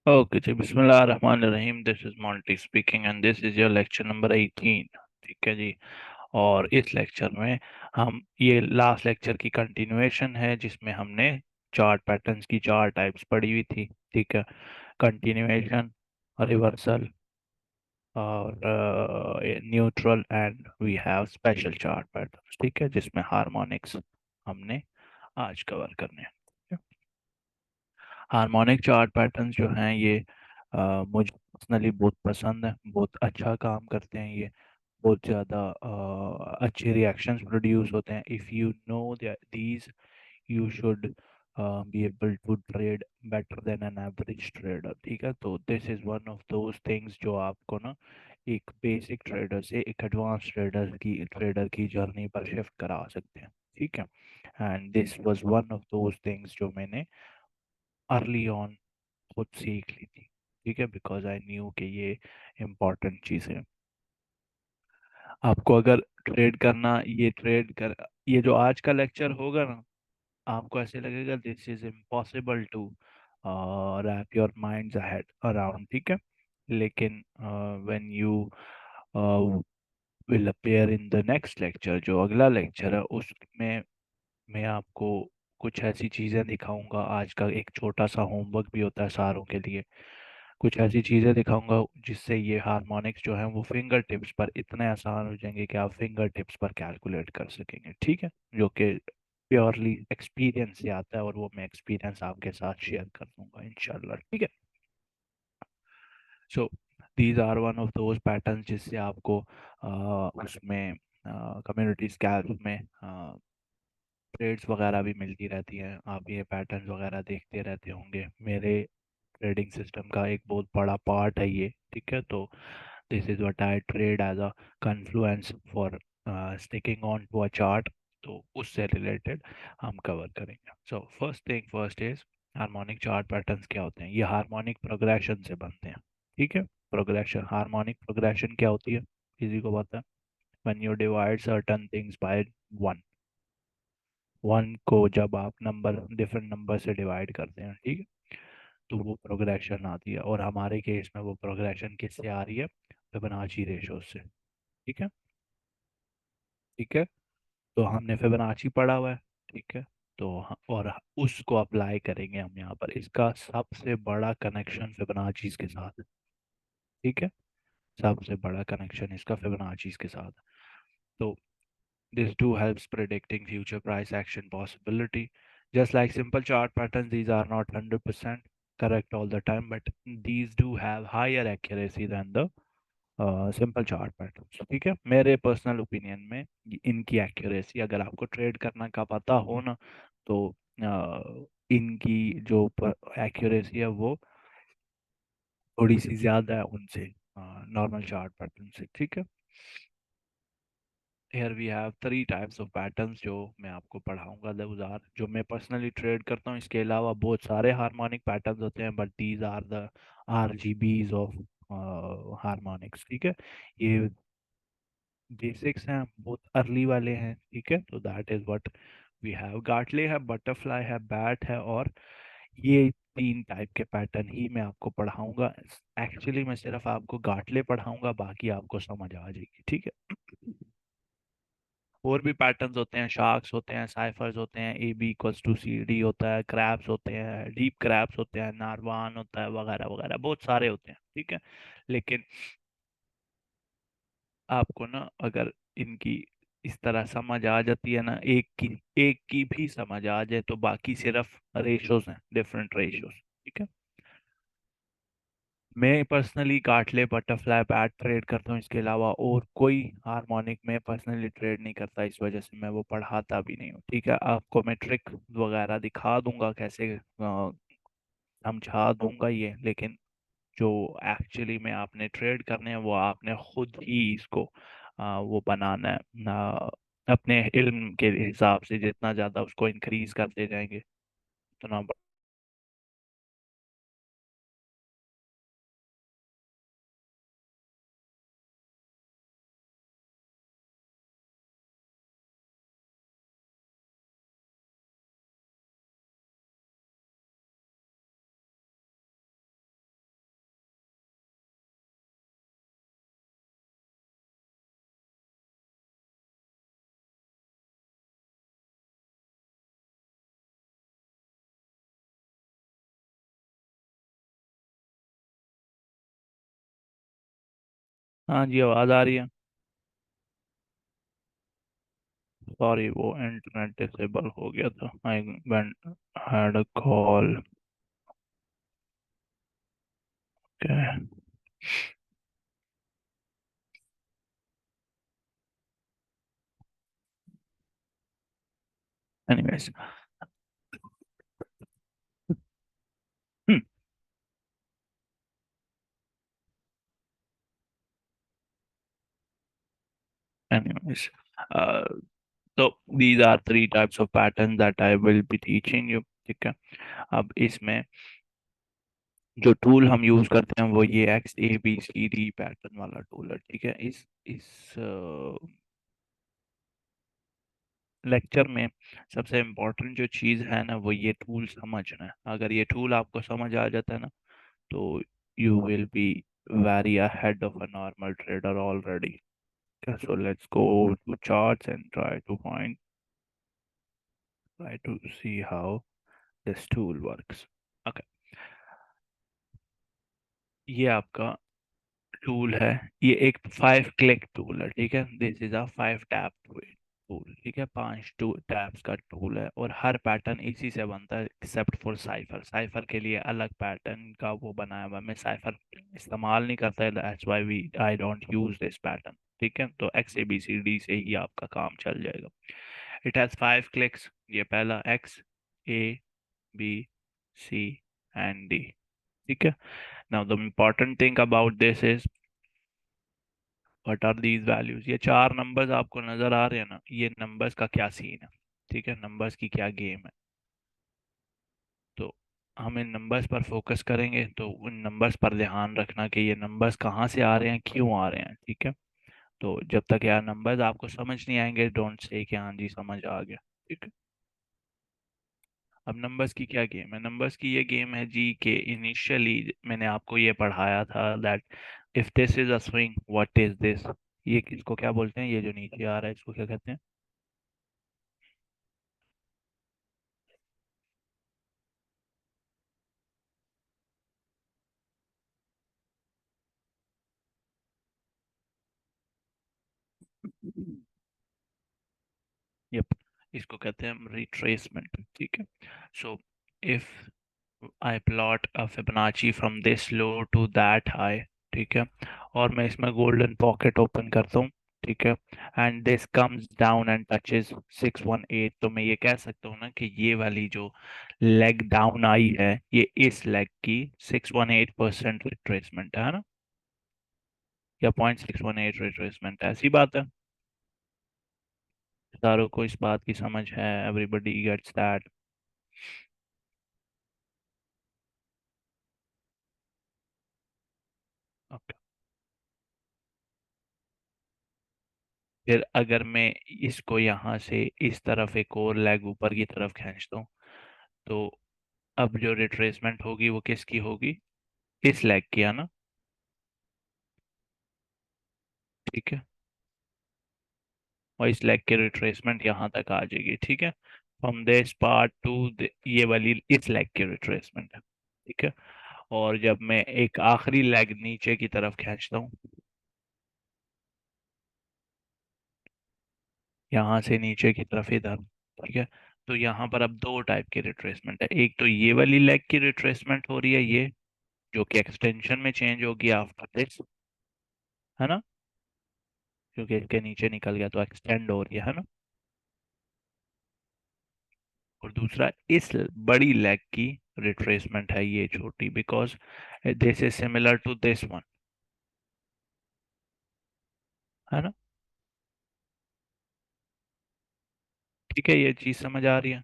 Okay, जी बिस्मिल्लाहिर्रहमानिर्रहीम। This is Monty speaking and this is your lecture number 18। ठीक है जी। और इस लेक्चर में हम ये लास्ट लेक्चर की कंटिन्यूएशन है जिसमें हमने चार्ट पैटर्न्स की चार टाइप्स पढ़ी हुई थी। ठीक है। कंटिन्यूएशन, रिवर्सल और neutral and we have special chart patterns. ठीक है, जिसमें हार्मोनिक्स हमने आज कवर करने हैं। हार्मोनिक चार्ट पैटर्न्स जो हैं ये मुझे पर्सनली बहुत पसंद है, बहुत अच्छा काम करते हैं ये। बहुत ज़्यादा अच्छे रिएक्शंस प्रोड्यूस होते हैं। If you know these you should be able to trade better than an average trader. ठीक है, तो this is one of those things जो आपको ना एक बेसिक ट्रेडर से एक एडवांस ट्रेडर की जर्नी पर शिफ्ट करा सकते हैं। ठीक है। And this was one of those things जो मैंने अर्ली ऑन खुद सीख ली थी। ठीक है, बिकॉज आई न्यू कि ये इम्पोर्टेंट चीज़ है। आपको अगर ट्रेड करना, ये जो आज का लेक्चर होगा ना, आपको ऐसे लगेगा this is impossible to wrap your minds ahead around. ठीक है, लेकिन when you will appear in the next lecture, जो अगला लेक्चर है, उसमें मैं आपको कुछ ऐसी चीज़ें दिखाऊंगा। आज का एक छोटा सा होमवर्क भी होता है सारों के लिए। कुछ ऐसी चीज़ें दिखाऊंगा जिससे ये हार्मोनिक्स जो है वो फिंगर टिप्स पर इतने आसान हो जाएंगे कि आप फिंगर टिप्स पर कैलकुलेट कर सकेंगे। ठीक है, जो कि प्योरली एक्सपीरियंस से आता है और वो मैं एक्सपीरियंस आपके साथ शेयर कर दूंगा इंशाल्लाह। ठीक है। So these are one of those pattern जिससे आपको उसमें कम्युनिटी स्कैल्प में ट्रेड्स वगैरह भी मिलती रहती हैं। आप ये पैटर्न्स वगैरह देखते रहते होंगे। मेरे ट्रेडिंग सिस्टम का एक बहुत बड़ा पार्ट है ये। ठीक है, तो this is what I trade as a confluence for sticking on to a chart. तो उससे रिलेटेड हम कवर करेंगे। So first thing first is harmonic chart patterns क्या होते हैं। ये हार्मोनिक प्रोग्रेशन से बनते हैं। ठीक है, प्रोग्रेशन, हार्मोनिक प्रोग्रेशन क्या होती है, किसी को पता है? When you divide certain things by one, one को जब आप नंबर डिफरेंट नंबर से डिवाइड करते हैं, ठीक है, तो वो प्रोग्रेशन आती है। और हमारे केस में वो प्रोग्रेशन किससे आ रही है? फिबोनाची रेशो से। ठीक है। ठीक है, तो हमने फिबोनाची पढ़ा हुआ है। ठीक है, तो और उसको अप्लाई करेंगे हम यहाँ पर। इसका सबसे बड़ा कनेक्शन फिबोनाची के साथ है। ठीक है, सबसे बड़ा कनेक्शन इसका फिबोनाची के साथ है। तो this too helps predicting future price action possibility. Just like simple chart patterns, these are not 100% correct all the time, but these do have higher accuracy than the simple chart patterns. ठीक है, मेरे personal opinion में इनकी accuracy, अगर आपको trade करना का पता हो ना, तो इनकी जो एक्यूरेसी है वो थोड़ी सी ज़्यादा है उनसे, नॉर्मल चार्ट पैटर्न से। ठीक है। Here we have three types of patterns जो मैं आपको पढ़ाऊंगा। those are जो मैं पर्सनली ट्रेड करता हूँ। इसके अलावा बहुत सारे हार्मोनिक पैटर्न्स होते हैं, but these are the RGBs ऑफ हार्मोनिक्स। ठीक है, ये बेसिक्स हैं, बहुत अर्ली वाले हैं। ठीक है, तो that is what we have. Gartley है, बटरफ्लाई है, बैट है, और ये तीन टाइप के पैटर्न ही मैं आपको पढ़ाऊंगा। एक्चुअली मैं सिर्फ आपको गाटले पढ़ाऊंगा, बाकी आपको समझ आ जाएगी। ठीक है। और भी पैटर्न्स होते हैं, शार्क्स होते हैं, साइफर्स होते हैं, AB = CD होता है, क्रैब्स होते हैं, डीप क्रैब्स होते हैं, नारवान होता है, वगैरह वगैरह बहुत सारे होते हैं। ठीक है, लेकिन आपको ना अगर इनकी इस तरह समझ आ जाती है ना, एक की भी समझ आ जाए, तो बाकी सिर्फ रेशोज हैं, डिफरेंट रेशोज। ठीक है। मैं पर्सनली काटले, बटरफ्लाई, बैट ट्रेड करता हूँ। इसके अलावा और कोई हार्मोनिक में पर्सनली ट्रेड नहीं करता, इस वजह से मैं वो पढ़ाता भी नहीं हूँ। ठीक है, आपको मैं ट्रिक वगैरह दिखा दूंगा, कैसे समझा दूंगा ये, लेकिन जो एक्चुअली में आपने ट्रेड करने हैं वो आपने खुद ही इसको वो बनाना है। अपने इल्म के हिसाब से जितना ज़्यादा उसको इंक्रीज करते जाएंगे उतना हाँ जी, आवाज आ रही है। सॉरी, वो इंटरनेट डिसेबल हो गया था। I went had a call. Okay. Anyways. Anyways, तो these are three types of patterns that I will be teaching you। ठीक है। अब इसमें जो टूल हम यूज करते हैं वो ये XABCD पैटर्न वाला टूल है। ठीक है। इस लेक्चर में सबसे इम्पोर्टेंट जो चीज़ है ना वो ये टूल समझना है। अगर ये टूल आपको समझ आ जाता है ना, तो you will be very ahead of a normal trader already। Okay, so let's go to charts and try to see how this tool works। Okay, ये आपका टूल है। ये एक 5 क्लिक टूल है। ठीक है। This is a 5 tap tool. ठीक है। 5 टैप्स का टूल है और हर पैटर्न इसी से बनता है एक्सेप्ट फॉर साइफर। साइफर के लिए अलग पैटर्न का वो बनाया हुआ है। मैं साइफर इस्तेमाल नहीं करता, that's why we I don't use this pattern. ठीक है। तो XABCD से ही आपका काम चल जाएगा। It has 5 clicks. ये पहला XABC एंड D। ठीक है। Now the important thing about this is what are these values. ये चार नंबर्स आपको नजर आ रहे हैं ना, ये नंबर्स का क्या सीन है। ठीक है। नंबर्स की क्या गेम है। तो हम इन नंबर्स पर फोकस करेंगे, तो उन नंबर्स पर ध्यान रखना कि ये नंबर्स कहाँ से आ रहे हैं, क्यों आ रहे हैं। ठीक है। तो जब तक यार नंबर्स आपको समझ नहीं आएंगे, डोंट से कि हाँ जी समझ आ गया। ठीक है। अब नंबर्स की क्या गेम है। नंबर्स की ये गेम है जी के इनिशियली मैंने आपको ये पढ़ाया था that if this is a swing what is this. ये किसको क्या बोलते हैं, ये जो नीचे आ रहा है इसको क्या कहते हैं। यप, इसको कहते हैं रिट्रेसमेंट। ठीक है। So if I plot a Fibonacci from this low to that high. ठीक है। और मैं इसमें गोल्डन पॉकेट ओपन करता हूँ। ठीक है। And this comes down and touches 618, तो मैं ये कह सकता हूँ ना कि ये वाली जो लेग डाउन आई है, ये इस लेग की 618% रिट्रेसमेंट है ना, या 0.618 रिट्रेसमेंट है। ऐसी बात है। सारों को इस बात की समझ है। Everybody gets that. ओके। फिर अगर मैं इसको यहाँ से इस तरफ एक और लेग ऊपर की तरफ खींचता हूँ, तो अब जो रिट्रेसमेंट होगी वो किसकी होगी, इस लेग की, है ना। ठीक है। और इस लेग की रिट्रेसमेंट यहाँ तक आ जाएगी। ठीक है। फ्रॉम दिस पार्ट टू ये वाली इस लेग की रिट्रेसमेंट है। ठीक है। और जब मैं एक आखिरी लेग नीचे की तरफ खींचता हूँ, यहाँ से नीचे की तरफ इधर। ठीक है। तो यहाँ पर अब दो टाइप की रिट्रेसमेंट है। एक तो ये वाली लेग की रिट्रेसमेंट हो रही है, ये जो कि एक्सटेंशन में चेंज होगी आफ्टर दिस, है ना, क्योंकि इसके नीचे निकल गया तो एक्सटेंड हो रही है ना। और दूसरा इस बड़ी लेग की रिट्रेसमेंट है, ये छोटी, because this is similar to this one, है ना। ठीक है। ये चीज समझ आ रही है।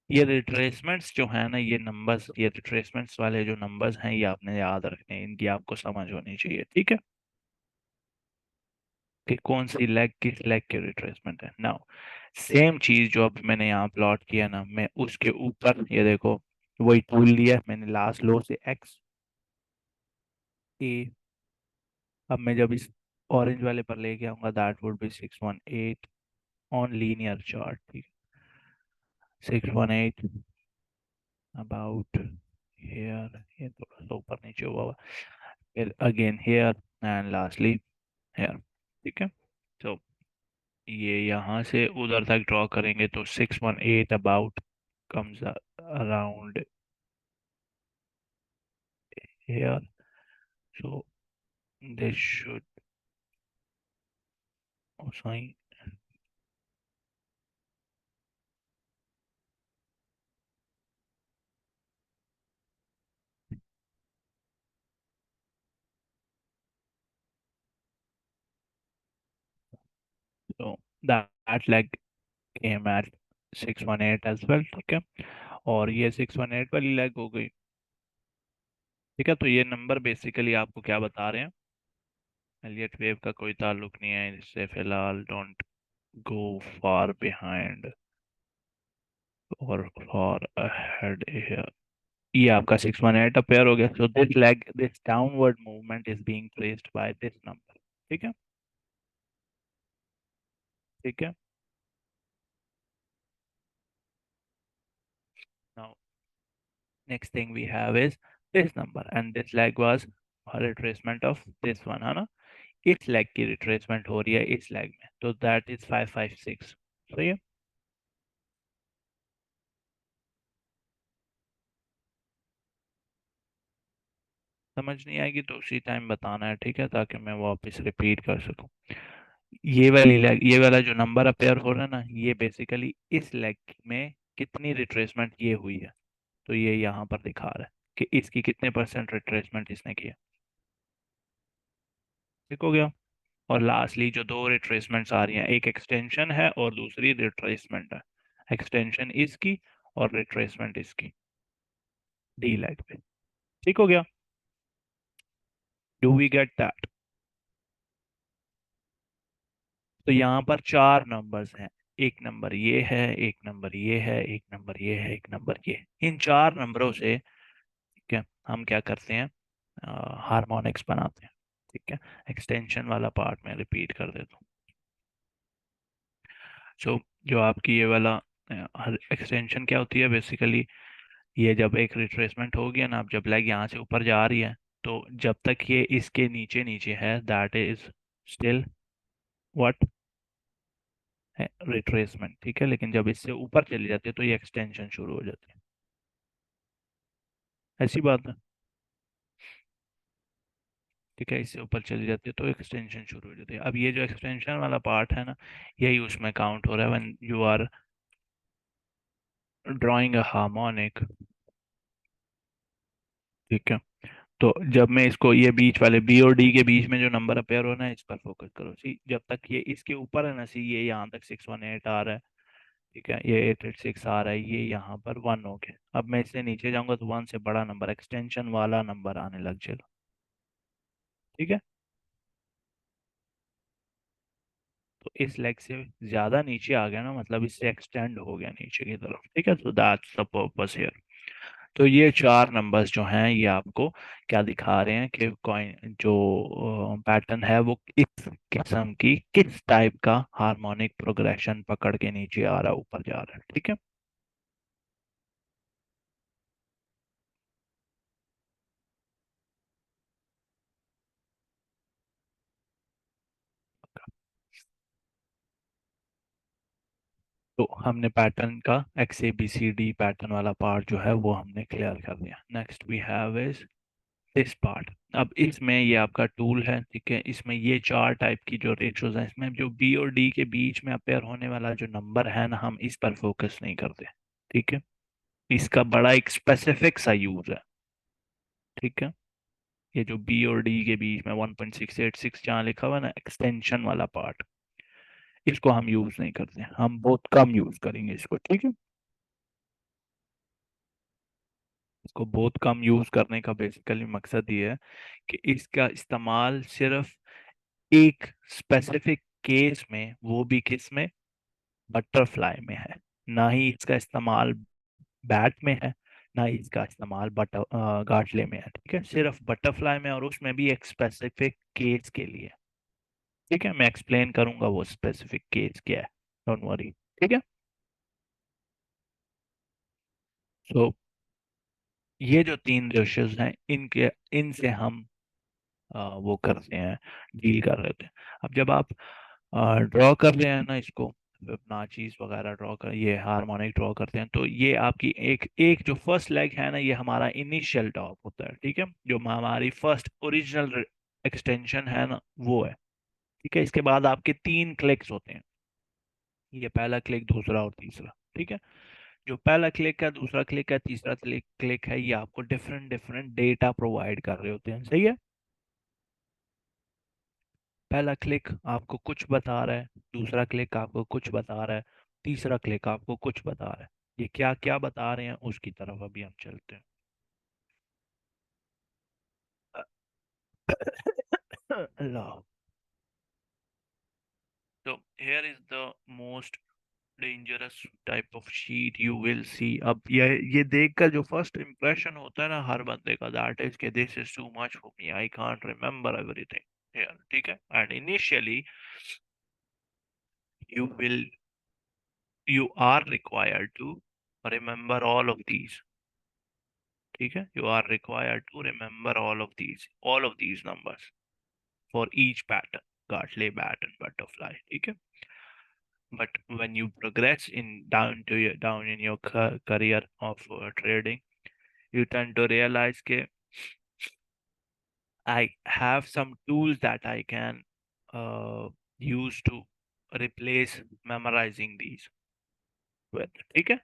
ये रिट्रेसमेंट्स जो है ना, ये नंबर्स, ये रिट्रेसमेंट्स वाले जो नंबर्स हैं, ये आपने याद रखने हैं, इनकी आपको समझ होनी चाहिए। ठीक है। कि कौन सी लेग किस लेग की रिट्रेसमेंट है। नाउ सेम चीज जो अब मैंने यहाँ प्लॉट किया ना, मैं उसके ऊपर ये देखो वही टूल लिया मैंने लास्ट लो से XA। अब मैं जब इस ऑरेंज वाले पर लेके आऊंगा, that would be 618 on linear chart. ठीक। 618 अबाउट हेयर, ये थोड़ा सा ऊपर नीचे हुआ हुआ। फिर again here and lastly here. ठीक है। तो ये यहाँ से उधर तक ड्रॉ करेंगे तो 618 about comes around here. So this should, sorry, तो that leg came at 618 as well. ठीक है। और ये 618 वाली लेग हो गई। ठीक है। तो ये नंबर बेसिकली आपको क्या बता रहे हैं, एलियट वेव का कोई ताल्लुक नहीं है इससे फिलहाल। डोंट गो फार बिहाइंड और फॉर अहेड हियर। ये आपका 618 अपेयर हो गया। So this leg, this downward movement is being traced by this number. ठीक है। ठीक है। Now next thing we have is this number and this leg was retracement of this one, है ना। इस लेग की रिट्रेसमेंट हो रही है इस लेग में, तो दैट इज 556। सही है। समझ नहीं आएगी तो उसी टाइम बताना है, ठीक है, ताकि मैं वापस रिपीट कर सकूं। ये वाली लेग, ये वाला जो नंबर अपेयर हो रहा है ना, ये बेसिकली इस लेग में कितनी रिट्रेसमेंट ये हुई है, तो ये यहाँ पर दिखा रहा है कि इसकी कितने परसेंट रिट्रेसमेंट इसने किया। ठीक हो गया। और लास्टली जो दो रिट्रेसमेंट्स आ रही हैं, एक एक्सटेंशन है और दूसरी रिट्रेसमेंट है। एक्सटेंशन इसकी और रिट्रेसमेंट इसकी, डी लेग पे। ठीक हो गया। Do we get that? तो यहाँ पर चार नंबर्स हैं। एक नंबर ये है, एक नंबर ये है, एक नंबर ये है, एक नंबर ये है। इन चार नंबरों से, ठीक है, हम क्या करते हैं, हार्मोनिक्स बनाते हैं। ठीक है। एक्सटेंशन वाला पार्ट मैं रिपीट कर देता हूँ। सो जो आपकी ये वाला एक्सटेंशन क्या होती है बेसिकली, ये जब एक रिट्रेसमेंट होगी ना, अब जब लेग यहाँ से ऊपर जा रही है, तो जब तक ये इसके नीचे नीचे है दैट इज स्टिल व्हाट, है रिट्रेसमेंट। ठीक है। लेकिन जब इससे ऊपर चली जाती है तो ये एक्सटेंशन शुरू हो जाती है। ऐसी बात है। ठीक है। इससे ऊपर चली जाती है तो एक्सटेंशन शुरू हो जाती है। अब ये जो एक्सटेंशन वाला पार्ट है ना, यही उसमें काउंट हो रहा है when you are drawing a harmonic. ठीक है। तो जब मैं इसको, ये बीच वाले बी और डी के बीच में जो नंबर अपेयर होना है इस पर फोकस करो। सी, जब तक ये इसके ऊपर है ना, सी ये यहाँ तक 618 आ रहा है। ठीक है। ये 886 आ रहा है, ये यहाँ पर 1 हो गया। अब मैं इससे नीचे जाऊंगा तो 1 से बड़ा नंबर, एक्सटेंशन वाला नंबर आने लग जाएगा। ठीक है। तो इस लेग से ज्यादा नीचे आ गया ना, मतलब इससे एक्सटेंड हो गया नीचे की तरफ। ठीक है। तो दैट्स द पर्पस हियर। तो ये चार नंबर्स जो हैं ये आपको क्या दिखा रहे हैं कि कॉइन जो पैटर्न है वो इस किस्म की किस टाइप का हार्मोनिक प्रोग्रेशन पकड़ के नीचे आ रहा है, ऊपर जा रहा है। ठीक है। तो हमने पैटर्न का X A B C D pattern वाला पार्ट जो है वो हमने क्लियर कर दिया। Next we have is this part. अब इसमें ये आपका टूल है। ठीक है। इसमें ये चार टाइप की जो रेशियोज हैं, इसमें जो बी और डी के बीच में अपेयर होने वाला जो नंबर है ना, हम इस पर फोकस नहीं करते। ठीक है। इसका बड़ा एक स्पेसिफिक सा यूज है। ठीक है। ये जो बी और डी के बीच में 1.686 जहाँ लिखा हुआ है ना, एक्सटेंशन वाला पार्ट, इसको हम यूज नहीं करते, हम बहुत कम यूज करेंगे इसको। ठीक है। इसको बहुत कम यूज करने का बेसिकली मकसद ये है कि इसका इस्तेमाल सिर्फ एक स्पेसिफिक केस में, वो भी किस में, बटरफ्लाई में है। ना ही इसका इस्तेमाल बैट में है, ना ही इसका इस्तेमाल गाटले में है। ठीक है। सिर्फ बटरफ्लाई में, और उसमें भी एक स्पेसिफिक केस के लिए। ठीक है। मैं एक्सप्लेन करूंगा वो स्पेसिफिक केस क्या है, डोंट वरी। ठीक है। सो ये जो तीन रेशियोज हैं, इनके इनसे हम वो करते हैं, डील कर रहे होते हैं। अब जब आप ड्रॉ कर रहे हैं ना इसको, अपना चीज वगैरह ड्रॉ कर, ये हार्मोनिक ड्रॉ करते हैं, तो ये आपकी एक एक जो फर्स्ट लेग है ना, ये हमारा इनिशियल टॉप होता है, ठीक है, जो हमारी फर्स्ट ओरिजिनल एक्सटेंशन है ना, वो है। ठीक है, इसके बाद आपके तीन क्लिक्स होते हैं, ये पहला क्लिक, दूसरा और तीसरा। ठीक है, जो पहला क्लिक है, दूसरा क्लिक है, तीसरा क्लिक क्लिक है, ये आपको डिफरेंट डिफरेंट डेटा प्रोवाइड कर रहे होते हैं, सही है। पहला क्लिक आपको कुछ बता रहा है, दूसरा क्लिक आपको कुछ बता रहा है, तीसरा क्लिक आपको कुछ बता रहा है। ये क्या क्या बता रहे हैं उसकी तरफ अभी हम चलते हैं। अल्लाह। तो here is the most dangerous type of sheet you will see। अब ये देखकर जो फर्स्ट इम्प्रेशन होता है ना हर बंदे का, दैट इज कि this is too much for me, I can't remember everything here. ठीक है, and initially you will you are required to remember all of these। ठीक है, you are required to remember all of these numbers for each pattern, gartley pattern, butterfly। ठीक है, but when you progress in down in your career of trading, you tend to realize that I have some tools that I can uh, use to replace memorizing these with। ठीक है,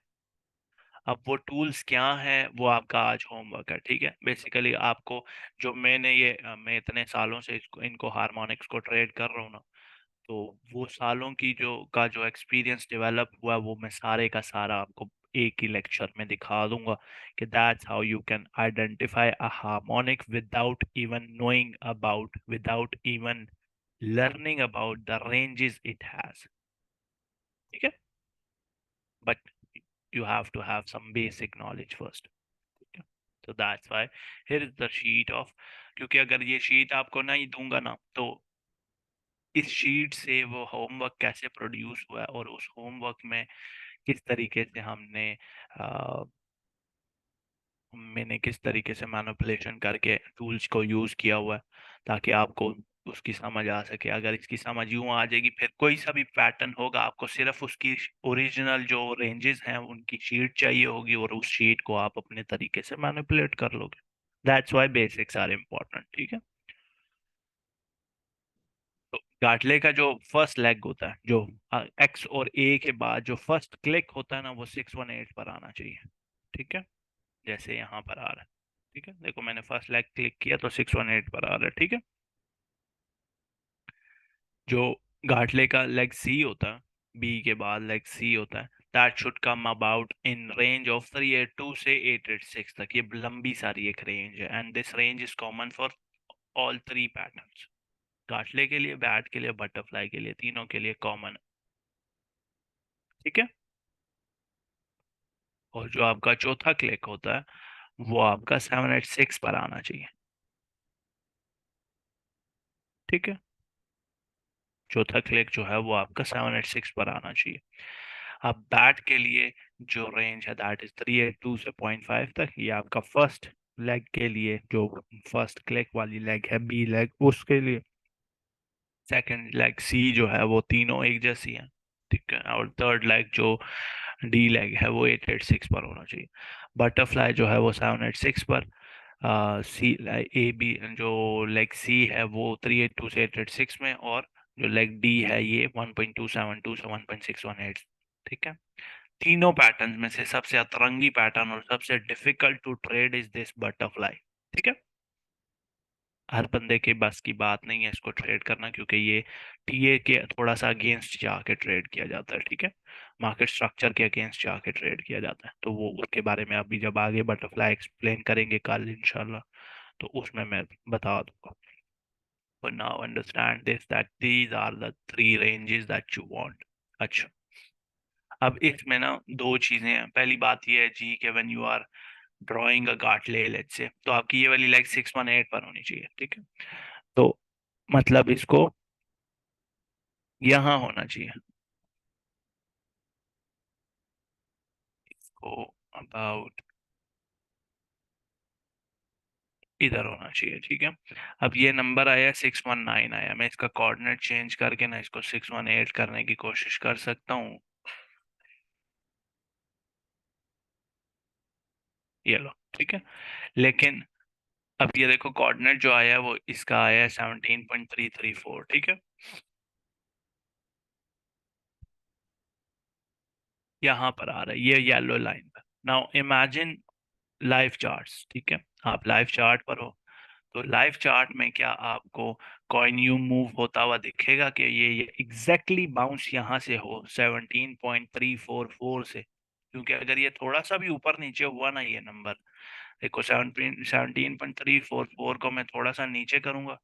अब वो tools क्या हैं वो आपका आज homework है। ठीक है, बेसिकली आपको, जो मैंने ये मैं इतने सालों से इसको इनको हार्मोनिक्स को ट्रेड कर रहा हूँ ना, तो वो सालों की जो एक्सपीरियंस डेवलप हुआ, वो मैं सारे का सारा आपको एक ही लेक्चर में दिखा दूंगा कि that's how you can identify a harmonic without even learning about the ranges it has. ठीक है, but you have to have some basic knowledge first. तो that's why here is the sheet of, क्योंकि अगर ये sheet आपको नहीं दूंगा ना, तो इस शीट से वो होमवर्क कैसे प्रोड्यूस हुआ है और उस होमवर्क में किस तरीके से मैंने किस तरीके से मैनिपुलेशन करके टूल्स को यूज किया हुआ है, ताकि आपको उसकी समझ आ सके। अगर इसकी समझ यूं आ जाएगी, फिर कोई सा भी पैटर्न होगा, आपको सिर्फ उसकी ओरिजिनल जो रेंजेस हैं उनकी शीट चाहिए होगी, और उस शीट को आप अपने तरीके से मैनिपुलेट कर लोगे। That's why basics are important. ठीक है, तो गाटले का जो फर्स्ट लेग होता है, जो एक्स और ए के बाद जो फर्स्ट क्लिक होता है ना, वो 618 पर आना चाहिए। ठीक है, जैसे यहाँ पर आ रहा है। ठीक है, देखो मैंने फर्स्ट लेग क्लिक किया तो 618 पर आ रहा है। ठीक है, जो गाटले का लेग सी होता है, बी के बाद लेग सी होता है, that should come about in range of 382 से 886 तक। ये लंबी सारी एक रेंज है, and this range is common for all three patterns. Gartley के लिए, बैट के लिए, बटरफ्लाई के लिए, तीनों के लिए कॉमन है। ठीक है, और जो आपका चौथा क्लिक होता है, वो आपका 786 पर आना चाहिए। ठीक है, चौथा क्लिक जो है वो आपका 786 पर आना चाहिए। अब बैट के लिए जो रेंज है, दैट इज 382 से 0.5 तक। ये आपका फर्स्ट लेग के लिए, जो फर्स्ट क्लिक वाली लेग है, बी लेग, उसके लिए। सेकंड लेग सी जो है वो तीनों एक जैसी है। ठीक है, और थर्ड लेग जो डी लेग है वो 886 पर होना चाहिए। बटरफ्लाई जो है वो 786 पर। सी ए बी जो लेग सी है वो 382 से 886 में, और जो लेग डी है ये 1.272 से 1.618। ठीक है, तीनों पैटर्न में से सबसे अतरंगी पैटर्न और सबसे difficult to trade is this butterfly. ठीक है, हर बंदे के बस की बात नहीं है इसको ट्रेड करना, क्योंकि ये टीए के थोड़ा सा अगेंस्ट जाके ट्रेड किया जाता है। ठीक है, मार्केट स्ट्रक्चर के अगेंस्ट जाके ट्रेड किया जाता है, तो वो उसके बारे में अभी जब आगे बटरफ्लाई एक्सप्लेन करेंगे कल इंशाल्लाह, तो उसमें मैं बता दूंगा। But now understand this, that these are the three ranges that you want। अच्छा, अब इसमें ना दो चीजें हैं। पहली बात ये है जी कि when you are drawing a Gartley let's say, तो आपकी ये वाली लेग 618 पर होनी चाहिए। ठीक है, तो मतलब इसको यहाँ होना चाहिए, इसको अबाउट इधर होना चाहिए, ठीक है। अब ये नंबर आया 619 आया, मैं इसका कोऑर्डिनेट चेंज करके ना इसको 618 करने की कोशिश कर सकता हूँ। ये लो, ठीक है। लेकिन अब ये देखो कोऑर्डिनेट जो आया है वो इसका आया है 17.334, ठीक है। यहाँ पर आ रहा है ये येलो लाइन पर। नाउ इमेजिन लाइव चार्ट्स, ठीक है। आप लाइव चार्ट पर हो, तो लाइव चार्ट में क्या आपको कॉइन यू मूव होता हुआ दिखेगा कि ये एग्जैक्टली बाउंस यहाँ से हो 17.344 से? क्योंकि अगर ये थोड़ा सा भी ऊपर नीचे हुआ ना ये नंबर, देखो 17.344 को मैं थोड़ा सा नीचे करूंगा,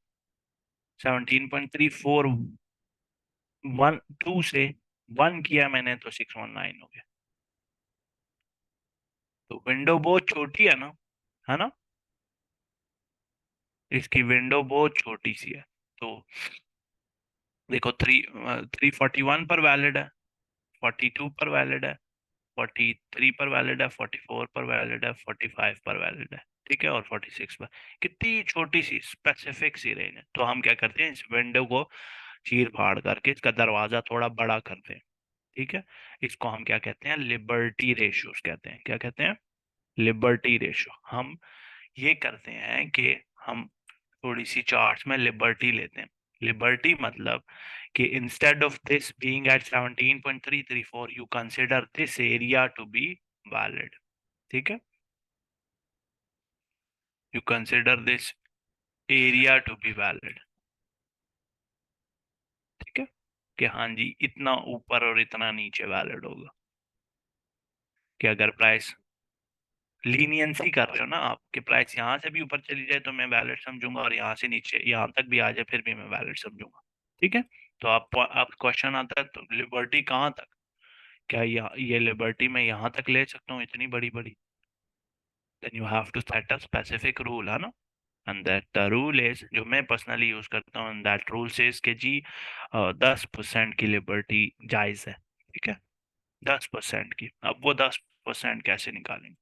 17.341 से 1 किया मैंने तो 619 हो गया। तो विंडो बहुत छोटी है ना, है ना? इसकी विंडो बहुत छोटी सी है। तो देखो 341 पर वैलिड है, 42 पर वैलिड है, 43 पर वैलिड है, 44 पर वैलिड है, 45 पर वैलिड है, ठीक है, और 46 पर। कितनी छोटी सी स्पेसिफिक सी रेंज है। तो हम क्या करते हैं, इस विंडो को चीर फाड़ करके इसका दरवाजा थोड़ा बड़ा करते हैं, ठीक है। इसको हम क्या कहते हैं, लिबर्टी रेशियोज कहते हैं। क्या कहते हैं? Liberty ratio. हम ये करते हैं कि हम थोड़ी सी चार्ट्स में लिबर्टी लेते हैं। लिबर्टी मतलब कि instead of this being at 17.334 you consider this area to be valid, ठीक है। You consider this area to be valid, ठीक है, कि हाँ जी इतना ऊपर और इतना नीचे वैलिड होगा। कि अगर प्राइस लीनियंसी कर रहे हो ना आप, कि प्राइस यहाँ से भी ऊपर चली जाए तो मैं वैलिड समझूंगा, और यहाँ से नीचे यहाँ तक भी आ जाए फिर भी मैं वैलिड समझूंगा, ठीक है। तो आप क्वेश्चन आता है तो लिबर्टी कहाँ तक, क्या ये लिबर्टी मैं यहाँ तक ले सकता हूँ इतनी बड़ी बड़ी? Then you have to set a specific rule, है ना। And that the rule is, जो मैं पर्सनली यूज करता हूँ, दैट रूल सेज कि जी 10% की लिबर्टी जायज है, ठीक है। 10% की। अब वो 10% कैसे निकालेंगे?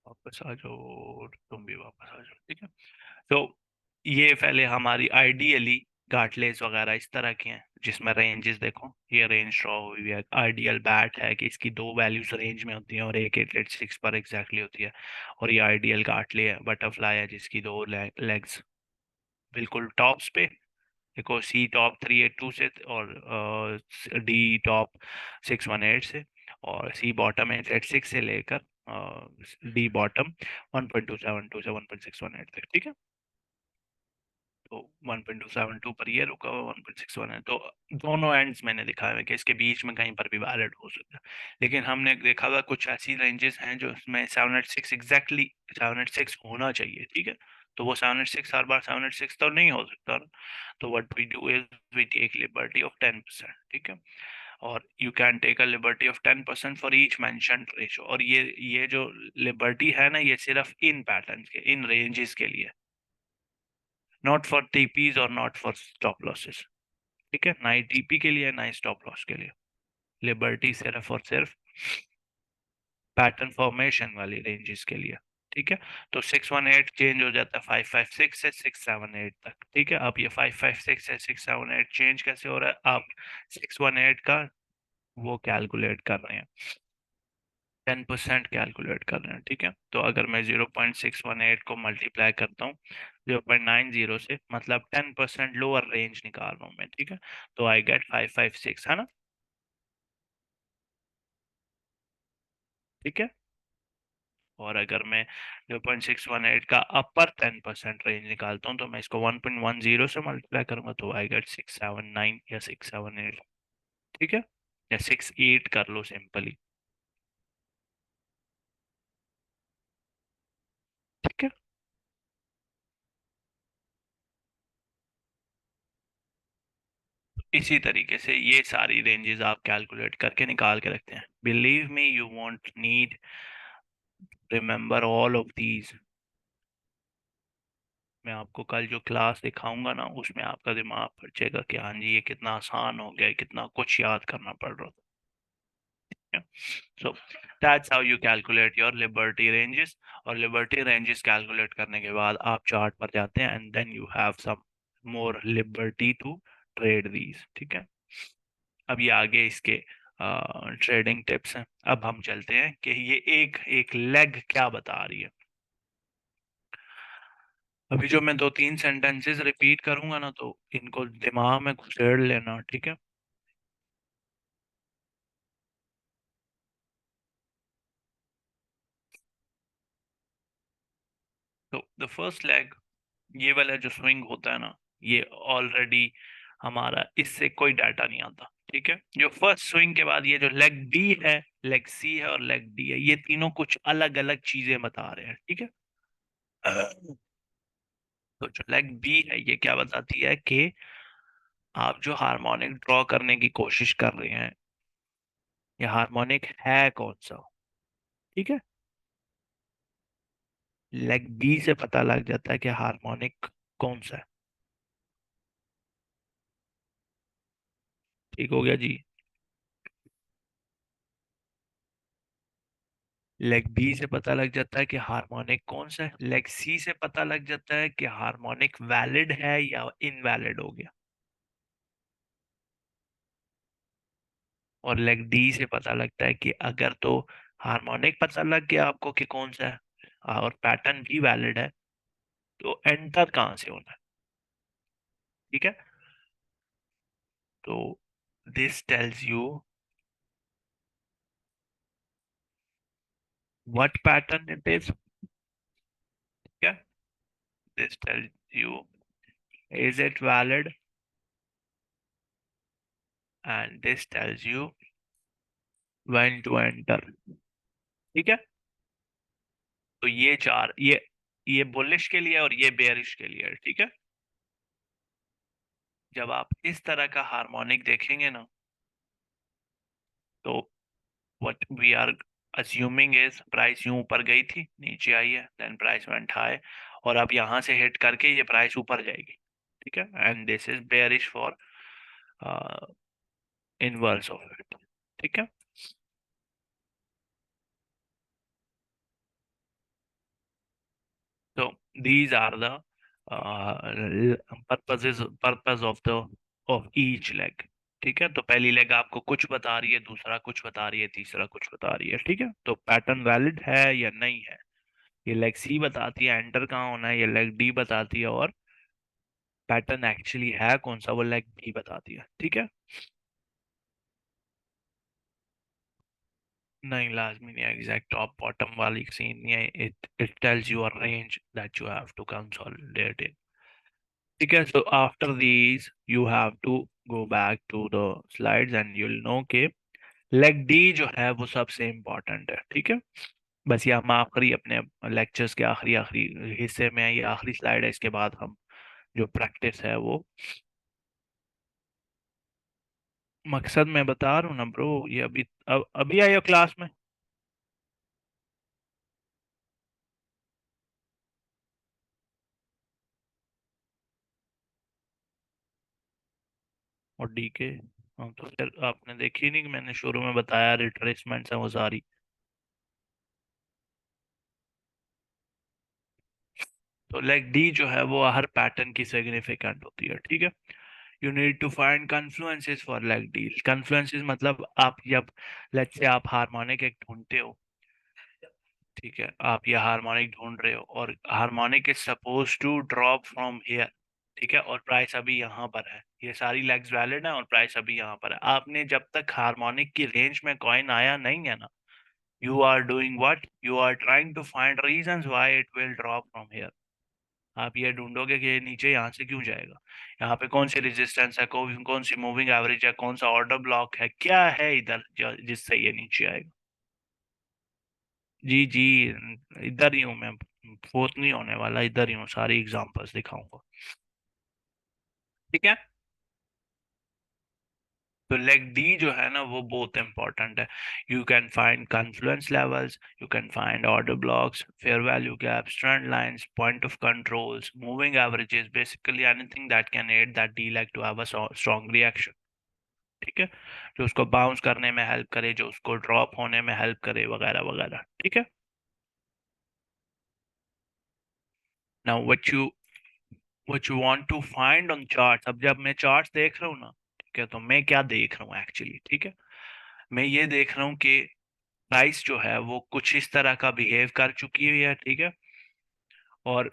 वापस आ जाओ, तुम भी वापस आ जाओ, ठीक है। तो ये पहले हमारी आइडियली गार्टलेस वगैरह इस तरह की हैं जिसमें रेंजेस देखो, ये रेंज ड्रॉ हुई है। आइडियल बैट है कि इसकी दो वैल्यूज रेंज में होती हैं और एक 886 पर एग्जैक्टली होती है। और ये आइडियल गार्टले है, बटरफ्लाई है जिसकी दो लेग्स बिल्कुल टॉप्स पे। देखो सी टॉप 382 से, और डी टॉप 618 से, और सी बॉटम 886 से लेकर डी बॉटम 1.272 से 1.618 तक, ठीक है। तो 1.272 पर ये रुका हुआ, 1.61 है। तो दोनों एंड्स मैंने दिखाया है कि इसके बीच में कहीं पर भी वैलिड हो सकता है। लेकिन हमने देखा हुआ कुछ ऐसी रेंजेस हैं जो इसमें 786 एग्जैक्टली 786 होना चाहिए, ठीक है। तो वो 786 हर बार 786 तो नहीं हो सकता ना। तो what we do is we take liberty of 10%, ठीक है। और you can take a liberty of 10% for each mentioned ratio. और ये जो लिबर्टी है ना, ये सिर्फ इन पैटर्न के, इन रेंजेस के लिए, नॉट फॉर टीपीज और नॉट फॉर स्टॉप लॉसेस, ठीक है। ना ही टीपी के लिए ना ही स्टॉप लॉस के लिए। लिबर्टी सिर्फ और सिर्फ पैटर्न फॉर्मेशन वाली रेंजेस के लिए, ठीक है। तो 618 चेंज हो जाता है 556 से 678 तक, ठीक है। अब ये 556 से 678 चेंज कैसे हो रहा है? आप 618 का वो कैलकुलेट कर रहे हैं, 10% कैलकुलेट कर रहे हैं, ठीक है। तो अगर मैं 0.618 को मल्टीप्लाई करता हूँ 0.90 से, मतलब 10% लोअर रेंज निकाल रहा हूँ मैं, ठीक है। तो आई गेट 556, है ना, ठीक है। और अगर मैं 0.618 का अपर 10% रेंज निकालता हूँ तो मैं इसको 1.10 से मल्टीप्लाई करूंगा तो आई गेट 679 या 678, ठीक है। या 68 कर लो सिंपली, ठीक है। इसी तरीके से ये सारी रेंजेस आप कैलकुलेट करके निकाल के रखते हैं। Believe me you want need remember all of these. मैं आपको कल जो क्लास दिखाऊंगा ना उसमें आपका दिमाग फटेगा कि हाँ जी ये कितना आसान हो गया है, कितना कुछ याद करना पड़ रहा था। So that's how you calculate your liberty ranges. और लिबर्टी रेंजेस कैलकुलेट करने के बाद आप चार्ट पर जाते हैं and then you have some more liberty to trade these. ठीक है, अब ये आगे इसके ट्रेडिंग टिप्स हैं। अब हम चलते हैं कि ये एक एक लेग क्या बता रही है। अभी जो मैं 2-3 सेंटेंसेस रिपीट करूंगा ना, तो इनको दिमाग में घुसेड़ लेना। ठीक है, तो द फर्स्ट लेग, ये वाला जो स्विंग होता है ना, ये ऑलरेडी हमारा इससे कोई डाटा नहीं आता। ठीक है, जो फर्स्ट स्विंग के बाद ये जो लेग बी है, लेग सी है और लेग डी है, ये तीनों कुछ अलग अलग चीजें बता रहे हैं। ठीक है, तो जो लेग बी है ये क्या बताती है कि आप जो हार्मोनिक ड्रॉ करने की कोशिश कर रहे हैं, ये हार्मोनिक है कौन सा। ठीक है, लेग बी से पता लग जाता है कि हार्मोनिक कौन सा है। ठीक हो गया जी। लेग बी से पता लग जाता है कि हार्मोनिक कौन सा है। लेग सी से पता लग जाता है कि हार्मोनिक वैलिड है या इनवैलिड हो गया। और लेग डी से पता लगता है कि अगर तो हार्मोनिक पता लग गया आपको कि कौन सा है और पैटर्न भी वैलिड है, तो एंटर कहाँ से होना है। ठीक है, तो this tells you what pattern it is. ठीक है, this tells you is it valid and this tells you when to enter. ठीक है, तो ये चार, ये बुलिश के लिए और ये बेयरिश के लिए है। ठीक है, जब आप इस तरह का हार्मोनिक देखेंगे ना, तो what we are assuming is price यूं ऊपर गई थी, नीचे आई है, देन प्राइस वेंट हाई, और अब यहां से हिट करके ये प्राइस ऊपर जाएगी। ठीक है, and this is bearish for inverse of it. ठीक है, so these are the purpose of the of each leg. ठीक है, तो पहली लेग आपको कुछ बता रही है, दूसरा कुछ बता रही है, तीसरा कुछ बता रही है। ठीक है, तो पैटर्न वैलिड है या नहीं है, ये लेग सी बताती है एंटर कहाँ होना है, ये लेग डी बताती है, और पैटर्न एक्चुअली है कौन सा, वो लेग बी बताती है। ठीक है, नहीं लाजमी नहीं, एग्जैक्ट टॉप बॉटम वाली सीन नहीं है, it it tells you a range that you have to consolidate in. ठीक है, so after these you have to go back to the slides and you will know के leg D जो है वो सबसे इम्पोर्टेंट है। ठीक है, बस ये हम आखिरी अपने लेक्चर्स के आखिरी आखिरी हिस्से में है, ये आखिरी स्लाइड है, इसके बाद हम जो प्रैक्टिस है वो मकसद मैं बता रहा हूँ ना ब्रो, ये अभी आए हो क्लास में। और डी के, हाँ, तो फिर आपने देखी नहीं कि मैंने शुरू में बताया रिट्रेसमेंट है वो सारी। तो लेग डी जो है वो हर पैटर्न की सिग्निफिकेंट होती है। ठीक है, you need to find confluences for leg D. Confluences मतलब आप जब, लेट्स से आप हार्मोनिक एक ढूंढते हो, ठीक है, आप ये हार्मोनिक ढूंढ रहे हो और harmonic is suppose to drop from here. ठीक है, और प्राइस अभी यहाँ पर है, ये सारी लेग्स वैलिड है और प्राइस अभी यहाँ पर है। आपने जब तक हार्मोनिक की रेंज में कॉइन आया नहीं है ना, you are doing what, you are trying to find reasons why it will drop from here. आप ये ढूंढोगे कि ये नीचे यहाँ से क्यों जाएगा, यहाँ पे कौन सी रेजिस्टेंस है, कौन सी मूविंग एवरेज है, कौन सा ऑर्डर ब्लॉक है, क्या है इधर जिससे ये नीचे आएगा। जी जी, इधर ही हूँ मैं, फोर्थ नहीं होने वाला, इधर ही हूँ, सारी एग्जांपल्स दिखाऊंगा। ठीक है, तो लेग डी जो है ना वो बहुत इंपॉर्टेंट है। You can find confluence levels, you can find order blocks, fair value gaps, trend lines, point of controls, moving averages, basically anything that can add that D leg to have a strong reaction. ठीक है, जो उसको bounce करने में help करे, जो उसको drop होने में हेल्प करे, वगैरह वगैरह। ठीक है। Now what you want to find on charts, अब जब मैं चार्ट्स देख रहा हूँ ना, ठीक है, तो मैं क्या देख रहा हूँ एक्चुअली, ठीक है, मैं ये देख रहा हूँ कि प्राइस जो है वो कुछ इस तरह का बिहेव कर चुकी हुई है, ठीक है, और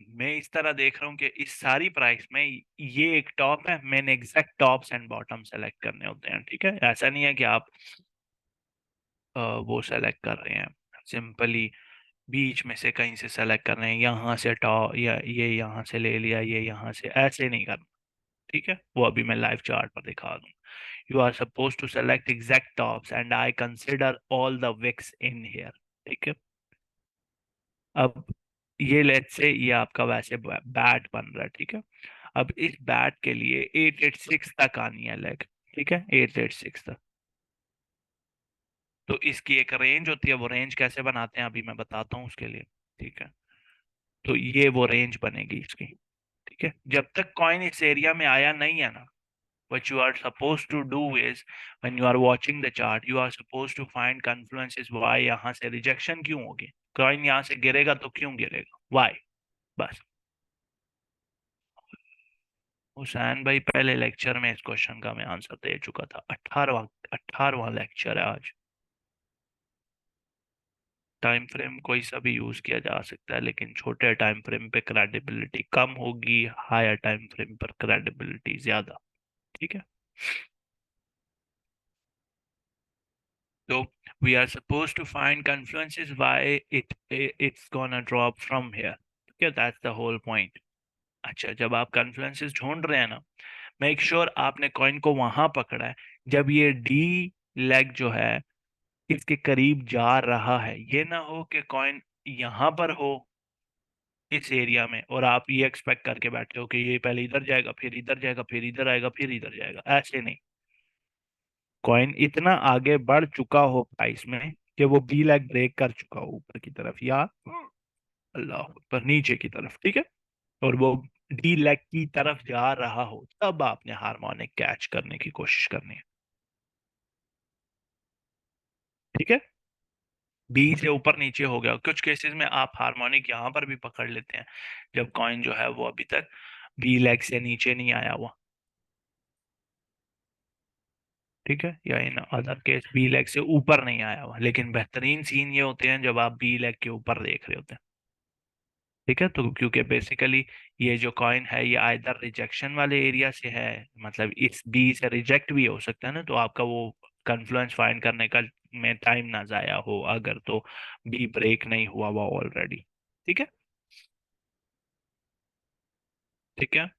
मैं इस तरह देख रहा हूँ कि इस सारी प्राइस में ये एक टॉप है, मैंने exact tops and bottom select करने होते हैं, ठीक है, ऐसा नहीं है कि आप वो सेलेक्ट कर रहे हैं सिंपली बीच में से कहीं से सेलेक्ट कर रहे हैं, यहाँ से टॉप या ये यहाँ से ले लिया, ये यहाँ से, ऐसे नहीं करना। ठीक है, वो अभी मैं लाइव चार्ट पर दिखा दूँ। You are suppose to select exact tops and I consider all the wicks in here. ठीक है, अब ये लेट्स से ये आपका वैसे बैट बन रहा है, ठीक है, अब इस बैट के लिए 886 तक आनी है लेग, ठीक है, 886 तक। तो इसकी एक रेंज होती है, वो रेंज कैसे बनाते हैं अभी मैं बताता हूँ उसके लिए। ठीक है, तो ये वो रेंज बनेगी इसकी। ठीक है, जब तक कॉइन इस एरिया में आया नहीं है ना, what you are supposed to do is when you are watching the chart you are supposed to find confluences why यहाँ से रिजेक्शन क्यों होगी, कॉइन यहाँ से गिरेगा तो क्यों गिरेगा, why, बस। हुसैन भाई पहले लेक्चर में इस क्वेश्चन का मैं आंसर दे चुका था, 18वां लेक्चर है आज। टाइम फ्रेम कोई सा भी यूज किया जा सकता है, लेकिन छोटे टाइम फ्रेम पे क्रेडिबिलिटी कम होगी, हायर टाइम फ्रेम पर क्रेडिबिलिटी ज्यादा। ठीक है, तो we are supposed to find confluences why it's gonna drop from here। ठीक है, that's the whole point। अच्छा, जब आप कन्फ्लुएंसेस ढूंढ रहे हैं ना, मेक श्योर आपने कॉइन को वहां पकड़ा है जब ये डी लेग जो है इसके करीब जा रहा है, ये ना हो कि कॉइन यहाँ पर हो इस एरिया में और आप ये एक्सपेक्ट करके बैठे हो कि ये पहले इधर जाएगा, फिर इधर जाएगा, फिर इधर आएगा, फिर इधर जाएगा, ऐसे नहीं। कॉइन इतना आगे बढ़ चुका हो प्राइस में कि वो बी लेग ब्रेक कर चुका हो ऊपर की तरफ, या अल्लाह पर नीचे की तरफ, ठीक है, और वो डी लेग की तरफ जा रहा हो, तब आपने हार्मोनिक कैच करने की कोशिश करनी है। ठीक है, बी से ऊपर नीचे हो गया, कुछ केसेस में आप हार्मोनिक यहाँ पर भी पकड़ लेते हैं जब कॉइन जो है वो अभी तक बी लेग से नीचे नहीं आया हुआ। ठीक है, या in other case B leg से ऊपर नहीं आया हुआ, लेकिन बेहतरीन सीन ये होते हैं जब आप बी लेग के ऊपर देख रहे होते हैं। ठीक है, तो क्योंकि बेसिकली ये जो कॉइन है ये आइदर रिजेक्शन वाले एरिया से है, मतलब इस बी से रिजेक्ट भी हो सकता है ना, तो आपका वो कन्फ्लुएंस फाइंड करने का में टाइम ना जाया हो अगर तो बी ब्रेक नहीं हुआ हुआ ऑलरेडी। ठीक है, ठीक है,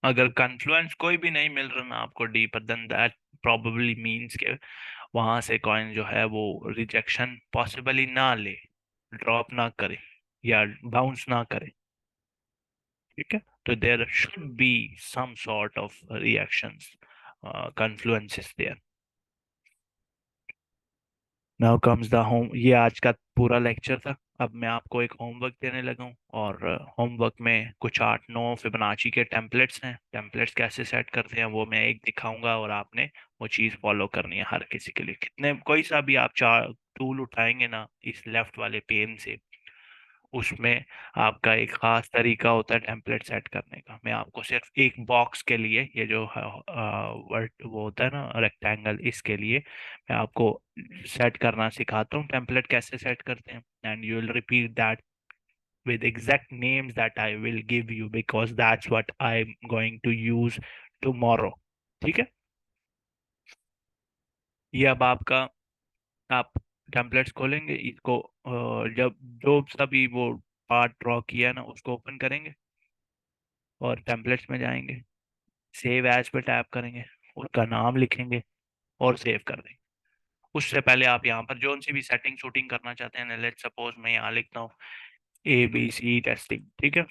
अगर कन्फ्लुएंस कोई भी नहीं मिल रहा ना आपको डी पर, देन दैट प्रोबेबली मींस के वहां से कॉइन जो है वो रिजेक्शन पॉसिबली ना ले, ड्रॉप ना करे या बाउंस ना करे। ठीक है, तो there should be some sort of reactions, confluences there. Now comes the home, ये आज का पूरा लेक्चर था। अब मैं आपको एक होमवर्क देने लगा हूँ, और होमवर्क में कुछ 8-9 फिबोनाची के टेम्पलेट्स हैं, टेम्पलेट्स कैसे सेट करते हैं वो मैं एक दिखाऊंगा, और आपने वो चीज़ फॉलो करनी है हर किसी के लिए। कितने कोई सा भी आप चार टूल उठाएंगे ना इस लेफ्ट वाले पेन से, उसमें आपका एक खास तरीका होता है टेम्पलेट सेट करने का। मैं आपको सिर्फ एक बॉक्स के लिए, ये जो वर्ड वो होता है ना रेक्टेंगल, इसके लिए मैं आपको सेट करना सिखाता हूँ, टेम्पलेट कैसे सेट करते हैं, and you will repeat that with exact names that I will give you because that's what I'm going to use tomorrow। ठीक है, ये अब आपका, आप टेम्पलेट्स खोलेंगे इसको, जब जो सभी वो पार्ट ड्रॉ किया है ना उसको ओपन करेंगे और टेम्पलेट्स में जाएंगे, सेव एज पे टैप करेंगे, उसका नाम लिखेंगे और सेव कर देंगे। उससे पहले आप यहाँ पर जो सी भी सेटिंग शूटिंग करना चाहते हैं, लेट सपोज मैं यहाँ लिखता हूँ ABC टेस्टिंग। ठीक है,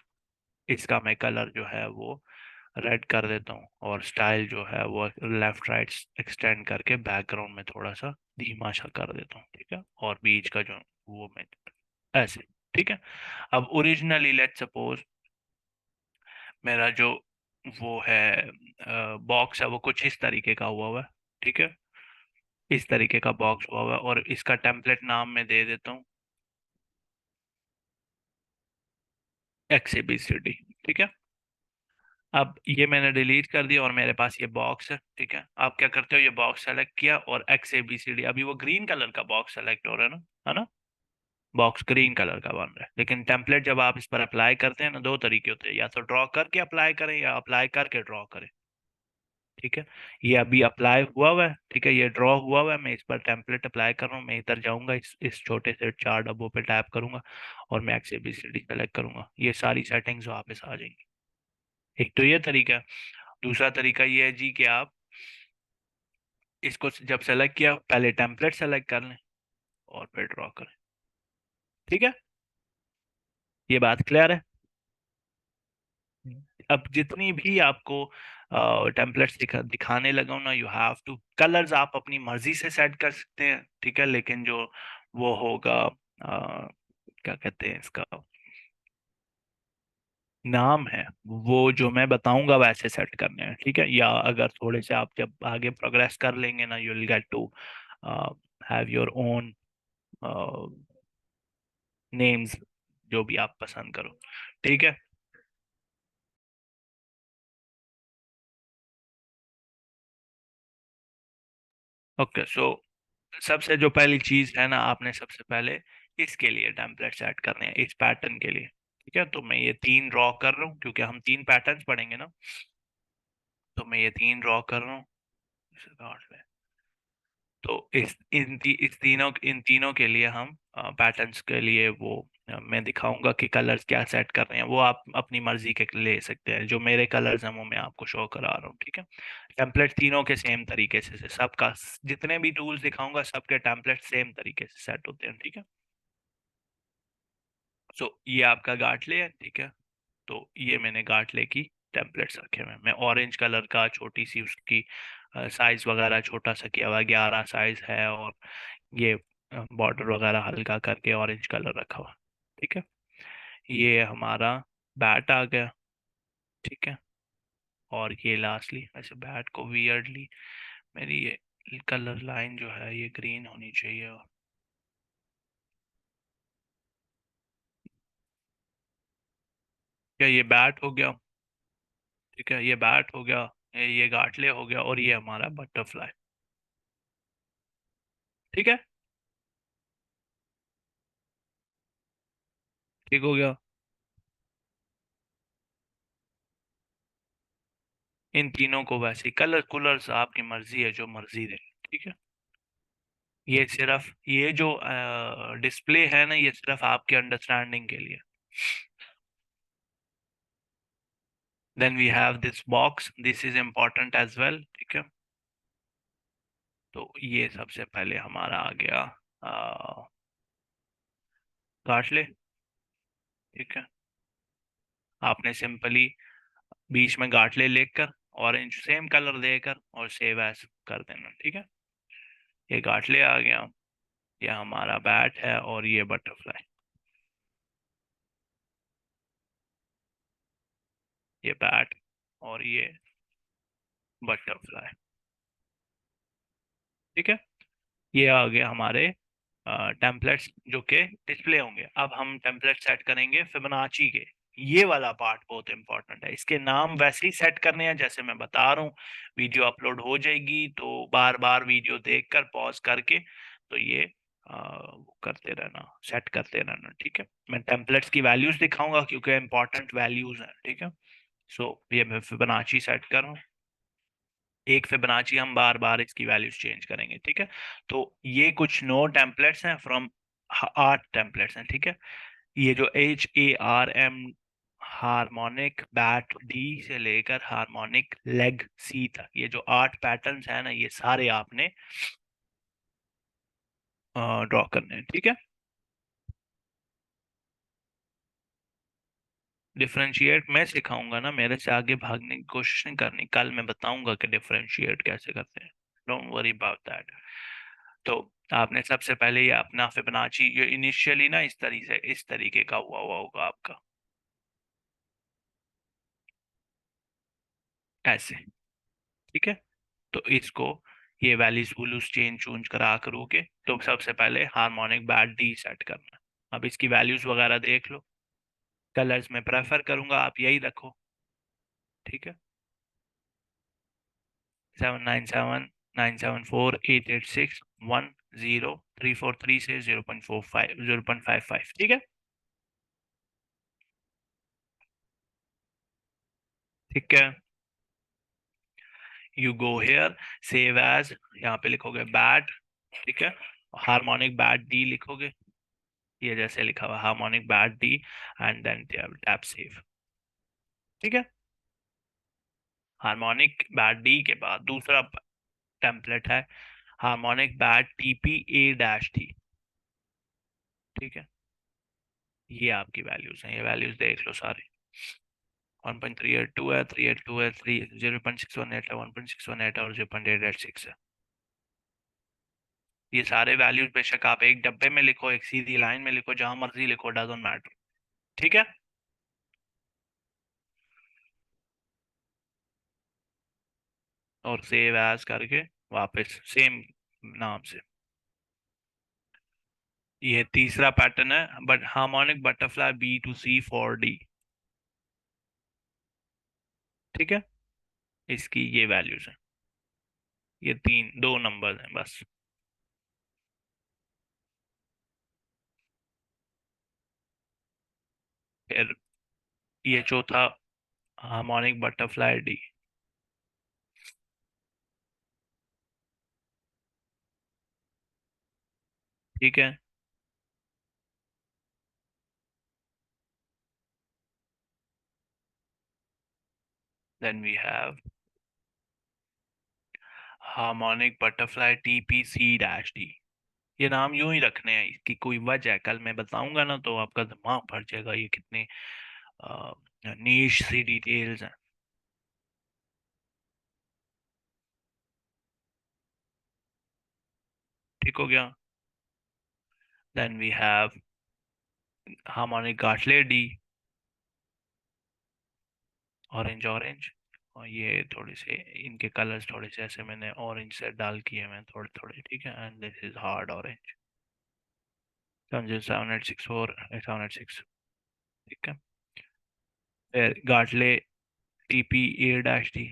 इसका मैं कलर जो है वो रेड कर देता हूँ, और स्टाइल जो है वो लेफ्ट राइट एक्सटेंड करके बैकग्राउंड में थोड़ा सा धीमा सा कर देता हूँ। ठीक है, और बीच का जो वो मैं ऐसे। ठीक है, अब ओरिजिनली लेट सपोज मेरा जो वो है बॉक्स है वो कुछ इस तरीके का हुआ हुआ है। ठीक है, इस तरीके का बॉक्स हुआ हुआ है, और इसका टेम्पलेट नाम मैं दे देता हूँ XABCD। ठीक है, अब ये मैंने डिलीट कर दिया और मेरे पास ये बॉक्स है। ठीक है, आप क्या करते हो, ये बॉक्स सेलेक्ट किया और XABCD, अभी वो ग्रीन कलर का बॉक्स सेलेक्ट हो रहा है ना, है ना? बॉक्स ग्रीन कलर का बन रहा है, लेकिन टेम्पलेट जब आप इस पर अप्लाई करते हैं ना, दो तरीके होते हैं, या तो ड्रॉ करके अप्लाई करें या अप्लाई करके ड्रॉ करें। ठीक है, ये अभी अप्लाई हुआ हुआ है। ठीक है, ये ड्रॉ हुआ हुआ है, मैं इस पर टेम्पलेट अप्लाई कर रहा हूँ। मैं इधर जाऊंगा, इस छोटे से चार डब्बों पे टैप करूंगा और मैं XABCD सेलेक्ट करूंगा, ये सारी सेटिंग्स वापस आ जाएंगी। एक तो ये तरीका है। दूसरा तरीका ये है जी कि आप इसको जब सेलेक्ट किया पहले टेम्पलेट सेलेक्ट कर लें और फिर ड्रॉ करें। ठीक है, ये बात क्लियर है? अब जितनी भी आपको टेम्पलेट्स दिखाने लगा ना, यू हैव टू, कलर्स आप अपनी मर्जी से सेट कर सकते हैं। ठीक है, लेकिन जो वो होगा क्या कहते हैं इसका नाम है, वो जो मैं बताऊंगा वैसे सेट करने हैं। ठीक है, या अगर थोड़े से आप जब आगे प्रोग्रेस कर लेंगे ना, you will get to have your own names, जो भी आप पसंद करो। ठीक है, ओके। सो सबसे जो पहली चीज है ना, आपने सबसे पहले इसके लिए टेम्पलेट सेट करने हैं, इस पैटर्न के लिए। ठीक है, तो मैं ये तीन ड्रॉ कर रहा हूँ क्योंकि हम तीन पैटर्न्स पढ़ेंगे ना, तो मैं ये तीन ड्रॉ कर रहा हूँ इस कार्ड में। तो इन तीनों के लिए हम पैटर्न्स के लिए वो मैं दिखाऊंगा कि कलर्स क्या सेट कर रहे हैं, वो आप अपनी मर्जी के ले सकते हैं। जो मेरे कलर्स हैं वो मैं आपको शो करा रहा हूँ। ठीक है, टेम्पलेट तीनों के सेम तरीके से सबका, जितने भी टूल्स दिखाऊंगा सबके टेम्पलेट सेम तरीके से सेट होते हैं। ठीक है, सो ये आपका गाटले है। ठीक है, तो ये मैंने गाटले की टेम्पलेट्स रखे हुए हैं। मैं ऑरेंज कलर का छोटी सी उसकी साइज वगैरह छोटा सा किया हुआ है, 11 साइज है, और ये बॉर्डर वगैरह हल्का करके ऑरेंज कलर रखा हुआ। ठीक है, ये हमारा बैट आ गया। ठीक है, और ये लास्टली, वैसे बैट को वियर्डली मेरी ये कलर लाइन जो है ये ग्रीन होनी चाहिए। और क्या ये बैट हो गया? ठीक है, ये बैट हो गया, ये गाटले हो गया, और ये हमारा बटरफ्लाई। ठीक है, ठीक हो गया। इन तीनों को वैसे कलर कूलर्स आपकी मर्जी है, जो मर्जी दे। ठीक है, ये सिर्फ ये जो डिस्प्ले है ना, ये सिर्फ आपके अंडरस्टैंडिंग के लिए। Then we have this box, this is important as well. ठीक है, तो ये सबसे पहले हमारा आ गया गाटले। ठीक है, आपने सिंपली बीच में गाटले लेकर ऑरेंज सेम कलर देकर और सेव एज कर देना। ठीक है, ये गाटले आ गया, ये हमारा बैट है, और ये बटरफ्लाई, ये बैट और ये बटरफ्लाई। ठीक है, ये आ गए हमारे टेम्पलेट्स जो के डिस्प्ले होंगे। अब हम टेम्पलेट सेट करेंगे फिबोनाची के। ये वाला पार्ट बहुत इंपॉर्टेंट है, इसके नाम वैसे ही सेट करने हैं जैसे मैं बता रहा हूँ। वीडियो अपलोड हो जाएगी तो बार बार वीडियो देखकर पॉज करके, तो ये वो करते रहना, सेट करते रहना। ठीक है, मैं टेम्पलेट्स की वैल्यूज दिखाऊंगा क्योंकि इंपॉर्टेंट वैल्यूज हैं। ठीक है, सो ये मैं फिबोनाची सेट कर रहा हूँ। एक फिबोनाची हम बार बार इसकी वैल्यूज चेंज करेंगे। ठीक है, तो ये कुछ नो टेम्पलेट्स हैं फ्रॉम 8 टेम्पलेट्स हैं। ठीक है, ये जो HARM, हार्मोनिक बैट D से लेकर हार्मोनिक लेग C तक, ये जो 8 पैटर्न्स हैं ना, ये सारे आपने ड्रॉ करने हैं। ठीक है, डिफरेंशिएट मैं सिखाऊंगा ना, मेरे से आगे भागने की कोशिश नहीं करनी, कल मैं बताऊंगा कि डिफरेंशिएट कैसे करते हैं। Don't worry about that. तो आपने सबसे पहले ये अपना फिबोनाची, जो इनिशियली ना इस तरीके का हुआ हुआ होगा आपका। ऐसे। ठीक है, तो इसको ये वैल्यूज वूल्यूज चेंज चूंज करा करोगे तो सबसे पहले हार्मोनिक बैड डी सेट करना। अब इसकी वैल्यूज वगैरह देख लो। कलर्स में प्रेफर करूंगा आप यही रखो। ठीक है, 797 974 886 10 343 से 0.45 0.55। ठीक है। ठीक है, you go here, save as, यहाँ पे लिखोगे बैड। ठीक है, हार्मोनिक बैड डी लिखोगे, ये जैसे लिखा हुआ harmonic bat D, and then tap save. ठीक है, हार्मोनिक बैड डी के बाद दूसरा टेम्पलेट है हार्मोनिक बैड टीपी ए डैश टी। ठीक है, ये आपकी वैल्यूज हैं, ये वैल्यूज देख लो सारे। 1.382 है, 382 है, 0.618 है, 1.618 और 0.886 है। ये सारे वैल्यूज बेशक आप एक डब्बे में लिखो, एक सीधी लाइन में लिखो, जहां मर्जी लिखो, डजंट मैटर। ठीक है, और सेव एज करके वापस सेम नाम से। ये तीसरा पैटर्न है, बट हार्मोनिक बटरफ्लाई B2C4D। ठीक है, इसकी ये वैल्यूज हैं, ये तीन दो नंबर हैं बस। फिर ये चौथा हार्मोनिक बटरफ्लाई डी। ठीक है, then we have harmonic butterfly TPC-D। ये नाम यूं ही रखने हैं, इसकी कोई वजह है, कल मैं बताऊंगा ना तो आपका दिमाग भर जाएगा ये कितने नीश सी डिटेल्स हैं। ठीक हो गया, then we have harmonic Gartley D, orange orange. और ये थोड़े से इनके कलर्स थोड़े से ऐसे मैंने ऑरेंज से डाल किए मैं थोड़े थोड़े। ठीक है, and this is hard orange. 70864 786। ठीक है, फिर Gartley TP A-D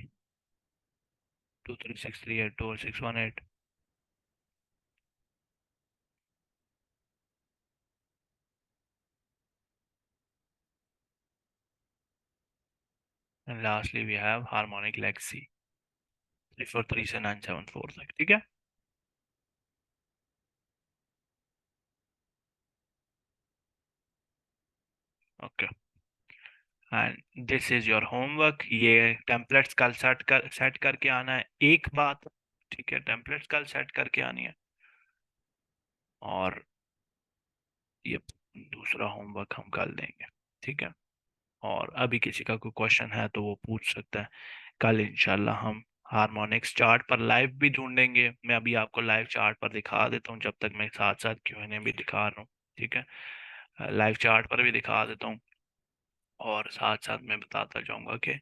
23638 and lastly we have harmonic Lexi 343 से 974 तक। ठीक है, okay, and this is your homework. ये टेम्पलेट्स कल सेट करके आना है एक बात। ठीक है, टेम्पलेट्स कल सेट करके आनी है। और ये दूसरा होमवर्क हम कल देंगे। ठीक है, और अभी किसी का कोई क्वेश्चन है तो वो पूछ सकता है। कल इंशाल्लाह हम हार्मोनिक्स चार्ट पर लाइव भी ढूंढेंगे। मैं अभी आपको लाइव चार्ट पर दिखा देता हूँ जब तक मैं साथ साथ Q&A भी दिखा रहा हूँ। ठीक है, लाइव चार्ट पर भी दिखा देता हूँ और साथ साथ मैं बताता जाऊंगा कि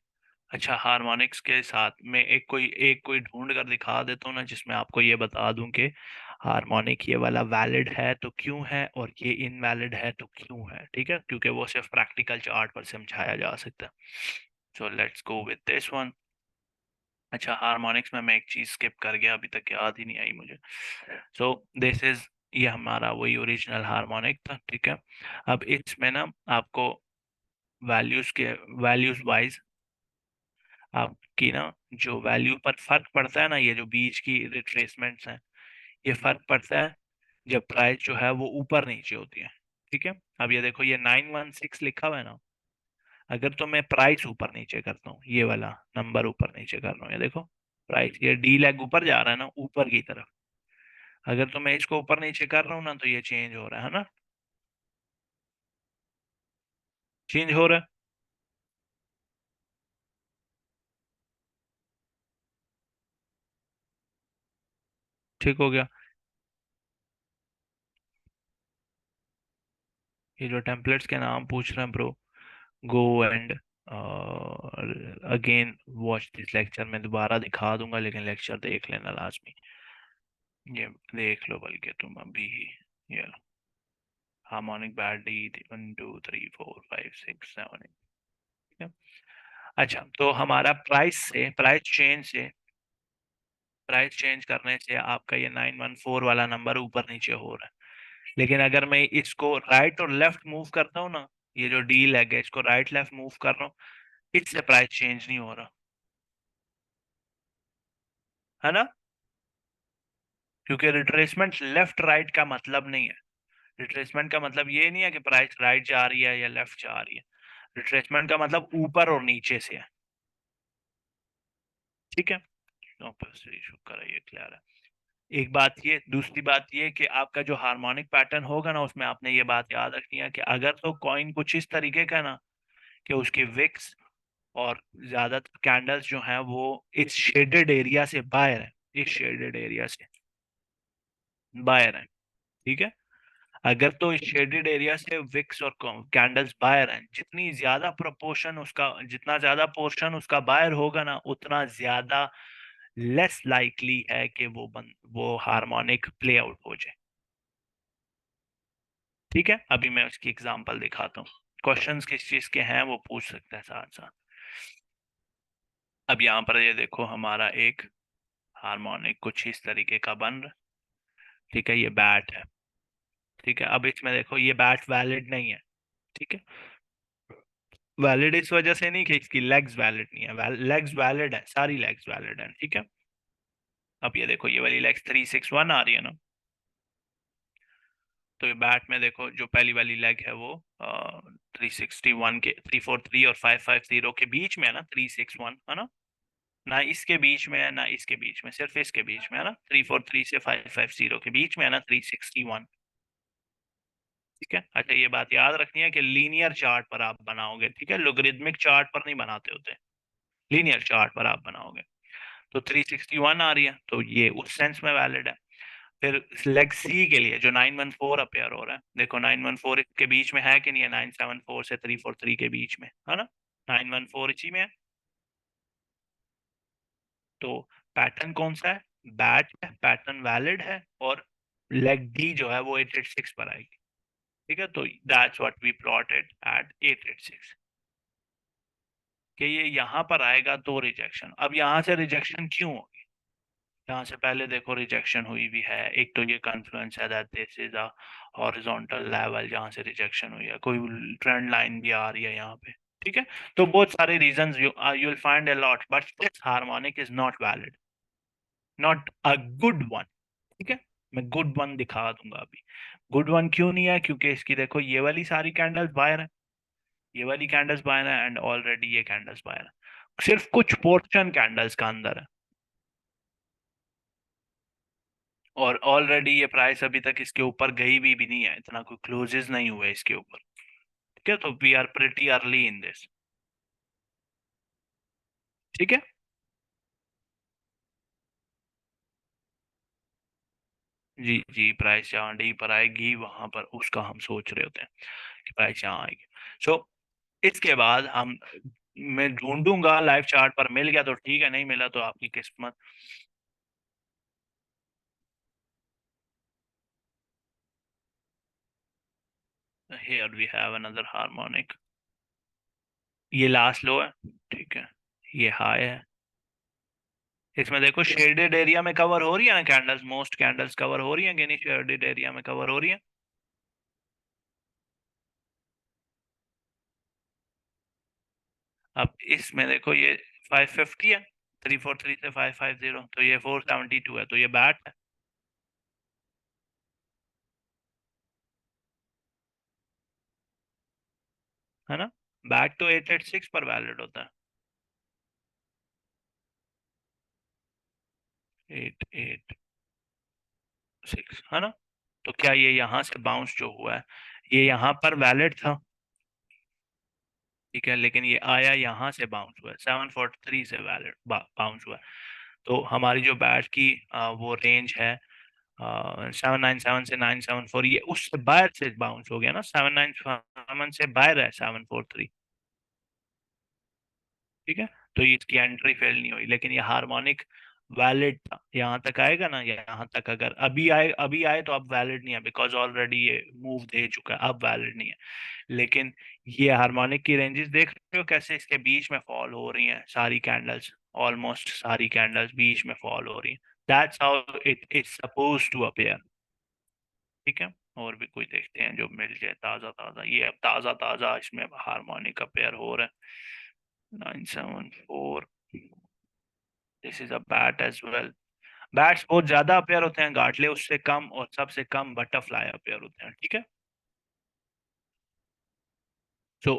अच्छा, हार्मोनिक्स के साथ में एक कोई ढूंढ कर दिखा देता हूँ ना जिसमें आपको ये बता दूं कि हार्मोनिक ये वाला वैलिड है तो क्यों है और ये इनवैलिड है तो क्यों है। ठीक है, क्योंकि वो सिर्फ प्रैक्टिकल चार्ट पर समझाया जा सकता है। So let's go with this one. अच्छा, हार्मोनिक्स में मैं एक चीज स्किप कर गया, अभी तक याद ही नहीं आई मुझे। सो दिस इज, ये हमारा वही ओरिजिनल हार्मोनिक था। ठीक है, अब इसमें ना आपको वैल्यूज वाइज आपकी ना जो वैल्यू पर फर्क पड़ता है ना, ये जो बीच की रिट्रेसमेंट्स हैं, ये फर्क पड़ता है जब प्राइस जो है वो ऊपर नीचे होती है। ठीक है, अब ये देखो, ये 916 लिखा हुआ है ना, अगर तो मैं प्राइस ऊपर नीचे करता हूँ, ये वाला नंबर ऊपर नीचे कर रहा हूँ, ये देखो प्राइस, ये डी लैग ऊपर जा रहा है ना ऊपर की तरफ। अगर तो मैं इसको ऊपर नीचे कर रहा हूँ ना तो ये चेंज हो रहा है ना, चेंज हो रहा है। ठीक हो गया, ये जो टेम्पलेट्स के नाम पूछ रहे हैं bro, go and again watch this lecture में दोबारा दिखा दूंगा, लेकिन लेक्चर देख लेना लाजमी। ये देख लो बल्कि तुम अभी ही। ये हार्मोनिक बैटरी 1 2 3 4 5 6 7 8। अच्छा, तो हमारा प्राइस चेंज करने से आपका ये 914 वाला नंबर ऊपर नीचे हो रहा है। लेकिन अगर मैं इसको राइट और लेफ्ट मूव करता हूँ ना, ये जो डी लेग है इसको राइट लेफ्ट मूव कर रहा हूँ, इससे प्राइस चेंज नहीं हो रहा, है ना। क्योंकि रिट्रेसमेंट लेफ्ट राइट का मतलब नहीं है। रिट्रेसमेंट का मतलब ये नहीं है कि प्राइस राइट जा रही है या लेफ्ट जा रही है। रिट्रेसमेंट का मतलब ऊपर और नीचे से है। ठीक है, तो बस ये शुक्र है, ये क्लियर है। एक बात ये, दूसरी बात ये कि आपका जो हार्मोनिक पैटर्न होगा ना, उसमें आपने ये बात याद रखनी है कि अगर तो कॉइन कुछ इस तरीके का ना कि उसकी विक्स और ज्यादातर कैंडल्स जो हैं वो इस शेडेड एरिया से बाहर है, इस शेडेड एरिया से बाहर है। ठीक है, अगर तो इस शेडेड एरिया से विक्स और कैंडल्स बाहर हैं, जितना ज्यादा पोर्शन उसका बाहर होगा ना, उतना ज्यादा लेस लाइकली है कि वो हार्मोनिक प्ले आउट हो जाए। ठीक है, अभी मैं उसकी एग्जांपल दिखाता हूँ। क्वेश्चंस किस चीज के हैं वो पूछ सकते हैं साथ साथ। अब यहाँ पर ये देखो, हमारा एक हार्मोनिक कुछ इस तरीके का बन रहा है। ठीक है, ये बैट है। ठीक है, अब इसमें देखो ये बैट वैलिड नहीं है। ठीक है, वैलिड इस वजह से नहीं कि इसकी लेग्स वैलिड नहीं है, लेग्स वैलिड है, सारी लेग्स वैलिड है। ठीक है, अब ये देखो, ये वाली लेग्स 361 आ रही है ना, तो ये बैट में देखो जो पहली वाली लेग है वो 361 के 343 और 550 के बीच में है ना, 361 है ना। ना इसके बीच में है ना इसके बीच में, सिर्फ इसके बीच में है ना, 343 से 550 के बीच में है ना 361। ठीक है, अच्छा ये बात याद रखनी है कि लीनियर चार्ट पर आप बनाओगे, ठीक है, लोगरिथमिक चार्ट पर नहीं बनाते होते, लीनियर चार्ट पर आप बनाओगे। तो 361 आ रही है, तो ये उस सेंस में वैलिड है। फिर लेग सी के लिए जो 914 अपेयर हो रहा है, देखो 914 के बीच में है कि नहीं है, 974 से 343 के बीच में है ना, 914 इसी में है। तो पैटर्न कौन सा है, बैट है, पैटर्न वैलिड है, और लेग डी जो है वो 886 पर आएगी। ठीक है, तो that's what we plotted at 886 कि ये यहाँ पर आएगा तो रिजेक्शन। अब यहाँ से रिजेक्शन क्यों होगी, यहाँ से पहले देखो रिजेक्शन हुई भी है, एक तो ये कॉन्फ्लुएंस है that this is a horizontal level जहाँ से रिजेक्शन हुई है, कोई ट्रेंड लाइन भी आ रही है यहाँ पे। ठीक है, तो बहुत सारे reasons you will find a lot, but this harmonic is not valid, not a good one. ठीक है, मैं गुड वन दिखा दूंगा अभी। गुड वन क्यों नहीं है, क्योंकि इसकी देखो ये वाली सारी कैंडल्स बाहर है, ये वाली कैंडल्स बाहर है, एंड ऑलरेडी ये कैंडल्स बाहर है, सिर्फ कुछ पोर्शन कैंडल्स का अंदर है, और ऑलरेडी ये प्राइस अभी तक इसके ऊपर गई भी नहीं है, इतना कोई क्लोजेस नहीं हुए इसके ऊपर। ठीक है, तो we are pretty early in this. ठीक है, जी जी, प्राइस जहाँ डी पर आएगी वहां पर उसका हम सोच रहे होते हैं कि प्राइस यहाँ आएगी। सो इसके बाद हम, मैं ढूंढूंगा लाइव चार्ट पर, मिल गया तो ठीक है, नहीं मिला तो आपकी किस्मत। Here we have another harmonic, ये लास्ट लो है। ठीक है, ये हाई है। इसमें देखो शेडेड एरिया में कवर हो रही है ना कैंडल्स, मोस्ट कैंडल्स कवर हो रही है कि नहीं, शेडेड एरिया में कवर हो रही है। अब इसमें देखो ये 550 है, 343 से 550, तो ये 472 है, तो ये बैट है ना। बैट तो 886 पर वैलिड होता है, 886 है ना। तो क्या ये यहाँ से बाउंस जो हुआ है, ये यहाँ पर वैलिड था, ठीक है, लेकिन ये आया यहाँ से बाउंस हुआ है, 743 से वैलिड बाउंस हुआ है। तो हमारी जो बैट की वो रेंज है 797 से 974, ये उससे बाहर से बाउंस हो गया ना, 797 से बाहर है 743। ठीक है, तो इसकी एंट्री फेल नहीं हुई, लेकिन ये हार्मोनिक वैलिड था। यहाँ तक आएगा ना, यहाँ तक अगर अभी आए तो अब वैलिड नहीं है, बिकॉज ऑलरेडी ये मूव दे चुका है, अब वैलिड नहीं है। लेकिन ये हार्मोनिक की रेंजेस देख रहे हो कैसे इसके बीच में फॉल हो रही हैं सारी कैंडल्स, ऑलमोस्ट सारी कैंडल्स बीच में फॉल हो रही हैं। That's how it is suppose to appear. ठीक है, और भी कोई देखते हैं जो मिल जाए ताजा ताजा। ये अब ताजा ताजा इसमें हार्मोनिक अपीयर हो रहा है 974। This is a bat as well. Bats बहुत ज्यादा अपीयर होते हैं, गाटले उससे कम, और सबसे कम बटरफ्लाई अपीयर होते हैं। ठीक है, तो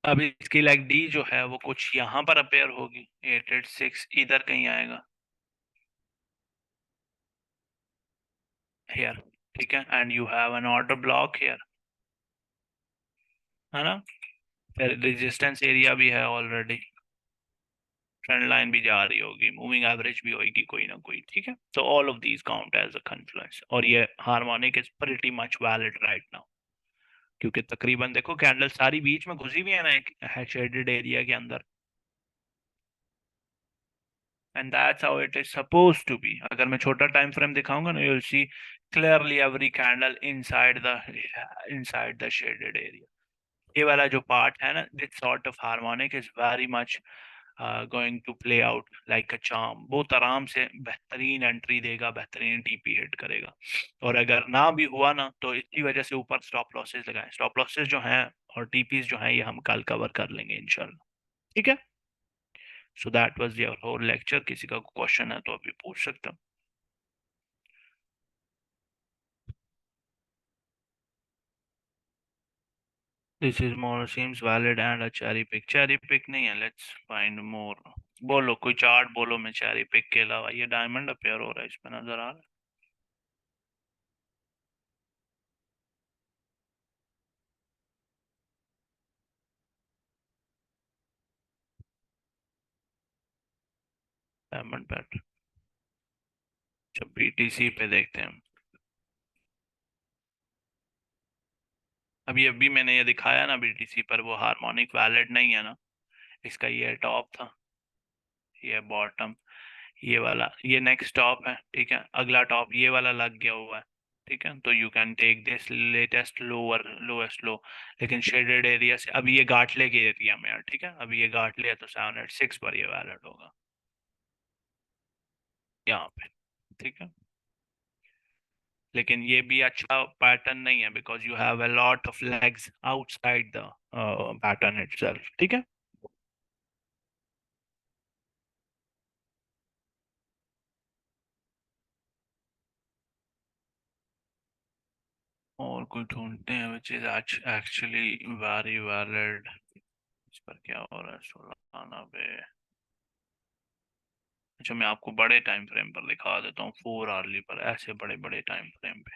अभी इसकी लाइक डी जो है वो कुछ यहाँ पर अपीयर होगी, 886 इधर कहीं आएगा हियर। ठीक है, and you have an order block here, है ना। फिर रेजिस्टेंस एरिया भी है ऑलरेडी, ट्रेंड लाइन भी जा रही होगी, मूविंग एवरेज भी होगी कोई ना कोई। ठीक है, तो all of these count as a confluence, और ये harmonic is pretty much valid right now, क्योंकि तकरीबन देखो कैंडल सारी बीच में घुसी हुई है ना एक शेडेड एरिया के अंदर, and that's how it is suppose to be. अगर मैं छोटा टाइम फ्रेम दिखाऊंगा ना, you will see clearly every candle inside the shaded area. ये वाला जो पार्ट है ना, this sort of harmonic is very much going to play out like a charm. बहुत आराम से बेहतरीन एंट्री देगा, बेहतरीन टीपी हिट करेगा। और अगर ना भी हुआ ना, तो इसकी वजह से ऊपर स्टॉप लॉसेस लगाएं। स्टॉप लॉसेस जो हैं और टीपीज जो हैं, ये हम कल कवर कर लेंगे इंशाल्लाह। ठीक है, so that was your whole lecture. किसी का क्वेश्चन है तो अभी पूछ सकता हूँ। This is more seems valid and a cherry pick. Cherry pick नहीं है, लेट्स फाइंड मोर। बोलो कोई चार्ट बोलो, मैं चेरी पिक के अलावा। ये डायमंड अपेयर हो रहा है इसमें, नजर आ रहा है। डायमंड पैटर्न, अच्छा बीटीसी पे देखते हैं। अभी मैंने ये दिखाया ना बीटीसी पर, वो हार्मोनिक वैलिड नहीं है ना। इसका ये टॉप था, ये बॉटम, ये वाला ये नेक्स्ट टॉप है। ठीक है, अगला टॉप ये वाला लग गया हुआ है। ठीक है, तो you can take this latest lower lowest low. लेकिन शेडेड एरिया से अभी ये गाटले के एरिया में है। ठीक है, अभी ये गाटले है तो 786 पर ये वैलिड होगा यहाँ पे। ठीक है, लेकिन ये भी अच्छा पैटर्न नहीं है, because you have a lot of legs outside the pattern itself. ठीक है, और कोई ढूंढते हैं which is actually very valid. इस पर क्या हो रहा है, 16 पे। अच्छा, मैं आपको बड़े टाइम फ्रेम पर दिखा देता हूँ, 4 आवर्ली पर, ऐसे बड़े बड़े टाइम फ्रेम पे।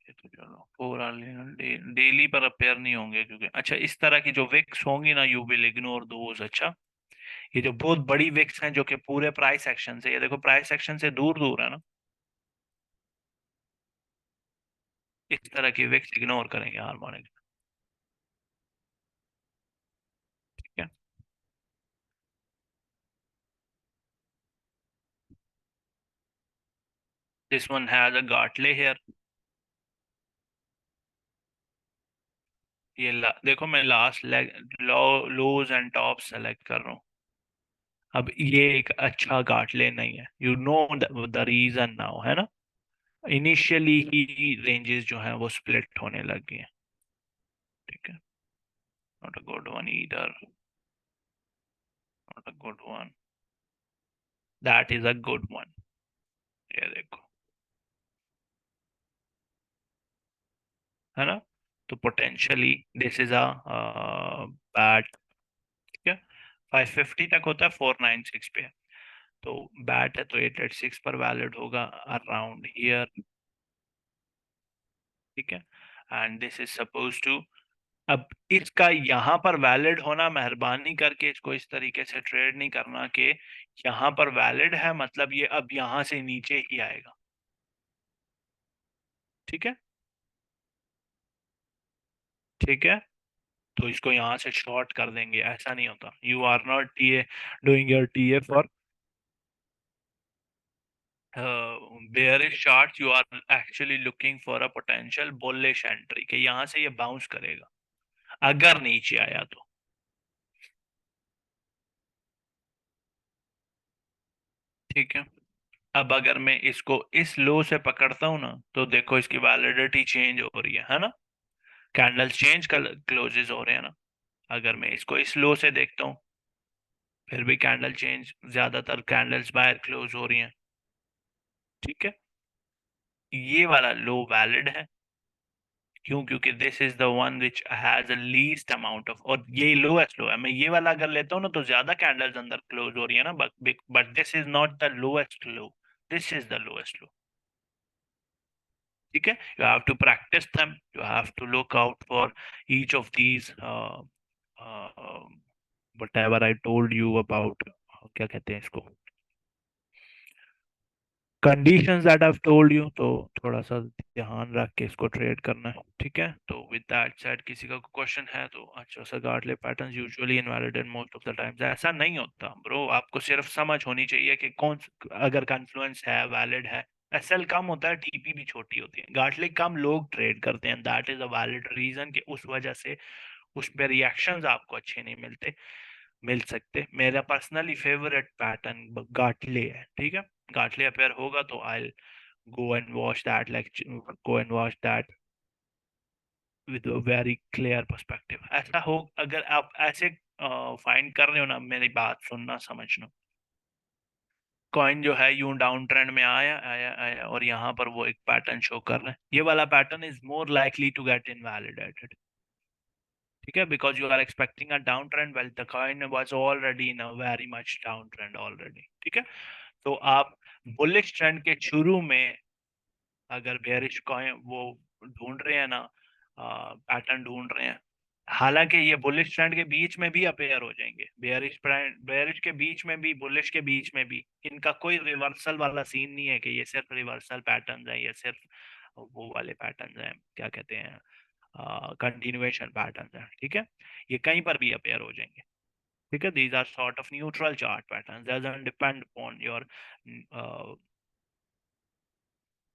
ये तो चलो 4 आवर्ली डेली पर अपेयर नहीं होंगे, क्योंकि अच्छा इस तरह की जो विक्स होंगी ना, यू विल इग्नोर दोज। अच्छा, ये जो बहुत बड़ी विक्स हैं जो कि पूरे प्राइस एक्शन से, ये देखो प्राइस एक्शन से दूर दूर है ना, इस तरह की विक्स इग्नोर करेंगे हार्मोनिक। ठीक है, this one has a Gartley here. देखो मैं last leg lows and top select कर रहा हूँ। अब ये एक अच्छा गाटले नहीं है, you know the reason now, है ना। इनिशियली ही रेंजेस जो हैं वो स्प्लिट होने लग गए हैं। ठीक है, not a good one either, not a good one, that is a good one. ये देखो, है ना। तो potentially this is a bad. ठीक है, 550 तक होता है, 496 पे है। तो बैट है तो 886 पर वैलिड होगा अराउंड ईयर। ठीक है, and this is suppose to. अब इसका यहाँ पर वैलिड होना, मेहरबानी करके इसको इस तरीके से ट्रेड नहीं करना कि यहाँ पर वैलिड है मतलब ये अब यहाँ से नीचे ही आएगा। ठीक है, ठीक है, तो इसको यहाँ से शॉर्ट कर देंगे, ऐसा नहीं होता। You are not TA doing your TA for bearish charts, you are actually looking for a potential bullish entry कि यहाँ से ये बाउंस करेगा अगर नीचे आया तो। ठीक है, अब अगर मैं इसको इस लो से पकड़ता हूँ ना, तो देखो इसकी वैलिडिटी चेंज हो रही है ना, कैंडल्स चेंज क्लोजेस हो रहे हैं ना। अगर मैं इसको इस लो से देखता हूँ, फिर भी कैंडल चेंज, ज्यादातर कैंडल्स बाहर क्लोज हो रही हैं। ठीक है, ये वाला लो वैलिड है। क्यों? क्योंकि this is the one which has the least amount of, और ये लोएस्ट लो है। मैं ये वाला अगर लेता हूँ ना, तो ज्यादा कैंडल्स अंदर क्लोज हो रही है ना, but this is not the lowest low, this is the lowest low. ठीक है, you have to practice them, you have to look out for each of these whatever I told you about, क्या कहते हैं इसको, conditions that I told you. तो थोड़ा सा ध्यान रख के इसको ट्रेड करना है। ठीक है, तो विद दैट सेड, किसी का क्वेश्चन है तो अच्छा सा Gartley patterns usually invalidate most of the times, ऐसा नहीं होता ब्रो। आपको सिर्फ समझ होनी चाहिए कि कौन, अगर कन्फ्लुएंस है, वैलिड है। एसएल कम होता है, टीपी भी छोटी होती है, गार्टले कम लोग ट्रेड करते हैं, that is a valid reason कि उस वजह से उस पे रिएक्शंस आपको अच्छे नहीं मिल सकते। मेरा पर्सनली फेवरेट पैटर्न गाटले है। ठीक है, गाटले अपेयर होगा तो आई go and watch that lecture, go and watch that with a very clear perspective। ऐसा हो, अगर आप ऐसे फाइंड कर रहे हो ना, मेरी बात सुनना समझना, कॉइन जो है यूं डाउन ट्रेंड में आया आया आया और यहाँ पर वो एक पैटर्न शो कर रहा है, ये वाला pattern is more likely to get invalidated. ठीक है, because you are expecting a down trend, well the coin was already in a very much down trend already. ठीक है, तो आप बुलिश ट्रेंड के शुरू में अगर बेयरिश कॉइन वो ढूंढ रहे हैं ना, पैटर्न ढूंढ रहे हैं, हालांकि ये बुलिश ट्रेंड के बीच में भी अपेयर हो जाएंगे, बेयरिश के बीच में भी, बुलिश के बीच में भी, इनका कोई रिवर्सल वाला सीन नहीं है कि ये सिर्फ रिवर्सल पैटर्न है, ये सिर्फ वो वाले पैटर्न हैं, क्या कहते हैं, कंटिन्यूएशन पैटर्न है। ठीक है, ये कहीं पर भी अपेयर हो जाएंगे। ठीक है, these are sort of neutral chart pattern, doesn't depend upon your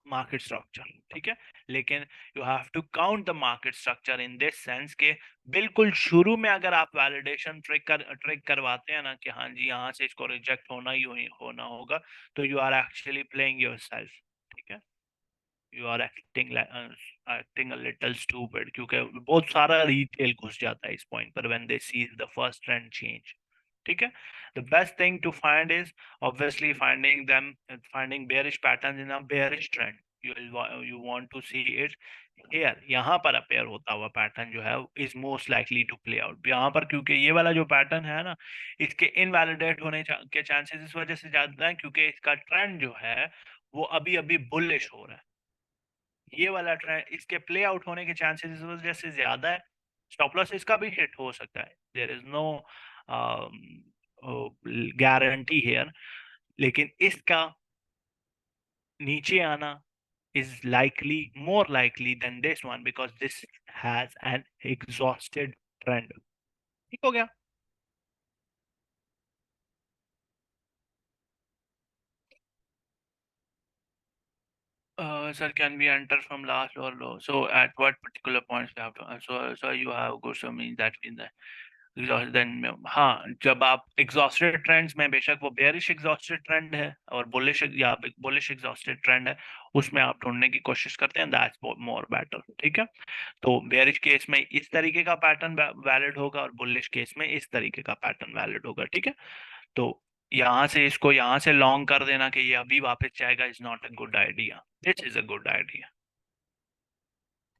market structure. ठीक है, लेकिन you have to count the market structure in this sense के बिल्कुल शुरू में अगर आप वैलिडेशन ट्रिक करवाते हैं ना कि हाँ जी यहाँ से इसको रिजेक्ट होना होगा, तो you are actually playing yourself. ठीक है, you are acting a little stupid, क्योंकि बहुत सारा रिटेल घुस जाता है इस पॉइंट पर when they see the first trend change. ठीक है, the best thing to find is obviously finding bearish patterns in a bearish trend। You want to see it here, यहाँ पर अपेयर होता हुआ पैटर्न जो है is most likely to play out यहाँ पर, क्योंकि ये वाला जो पैटर्न है ना, इसके इनवैलिडेट के चांसेस इस वजह से ज्यादा है क्योंकि इसका ट्रेंड जो है वो अभी अभी बुलिश हो रहा है। ये वाला ट्रेंड, इसके प्ले आउट होने के चांसेस इस वजह से ज्यादा है। स्टॉप लॉस इसका भी हिट हो सकता है, there is no guarantee here, लेकिन इसका नीचे आना is likely, more likely than this one because this has an exhausted trend। ठीक हो गया। Sir, can we enter from last or low? So at what particular points we have to, so you have good, so means that means that then हाँ, जब आप exhausted trends में, बेशक वो bearish exhausted trend है और bullish या bullish exhausted trend है, उसमें आप ढूंढने की कोशिश करते हैं, दैट्स मोर बेटर। ठीक है, तो बेयरिश केस में इस तरीके का पैटर्न वैलिड होगा और बुलिश केस में इस तरीके का पैटर्न वैलिड होगा। ठीक है, तो यहाँ से इसको यहाँ से लॉन्ग कर देना कि ये अभी वापस जाएगा is not a good idea, this is a good idea.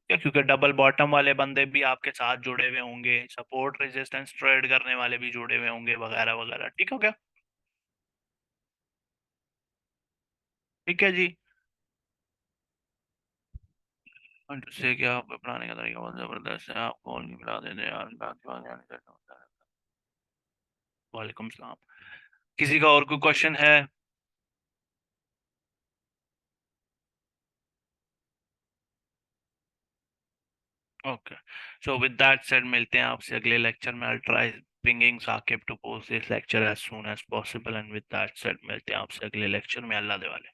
क्या? क्योंकि डबल बॉटम वाले बंदे भी आपके साथ जुड़े हुए होंगे, सपोर्ट रेजिस्टेंस ट्रेड करने वाले भी जुड़े हुए होंगे, वगैरह वगैरह। ठीक हो गया। ठीक है जी, और जिससे कि आप अपनाने का तरीका बहुत जबरदस्त है, आप कॉल नहीं मिला देते यार, बात की बात जाने देता होता है। वालेकुम सलाम। किसी का और कोई क्वेश्चन है? Okay, so with that said मिलते हैं आपसे अगले लेक्चर में। I try pinging Saqib to post this lecture as soon as possible, and with that said मिलते हैं आपसे अगले लेक्चर में। अल्लाह दे वाले।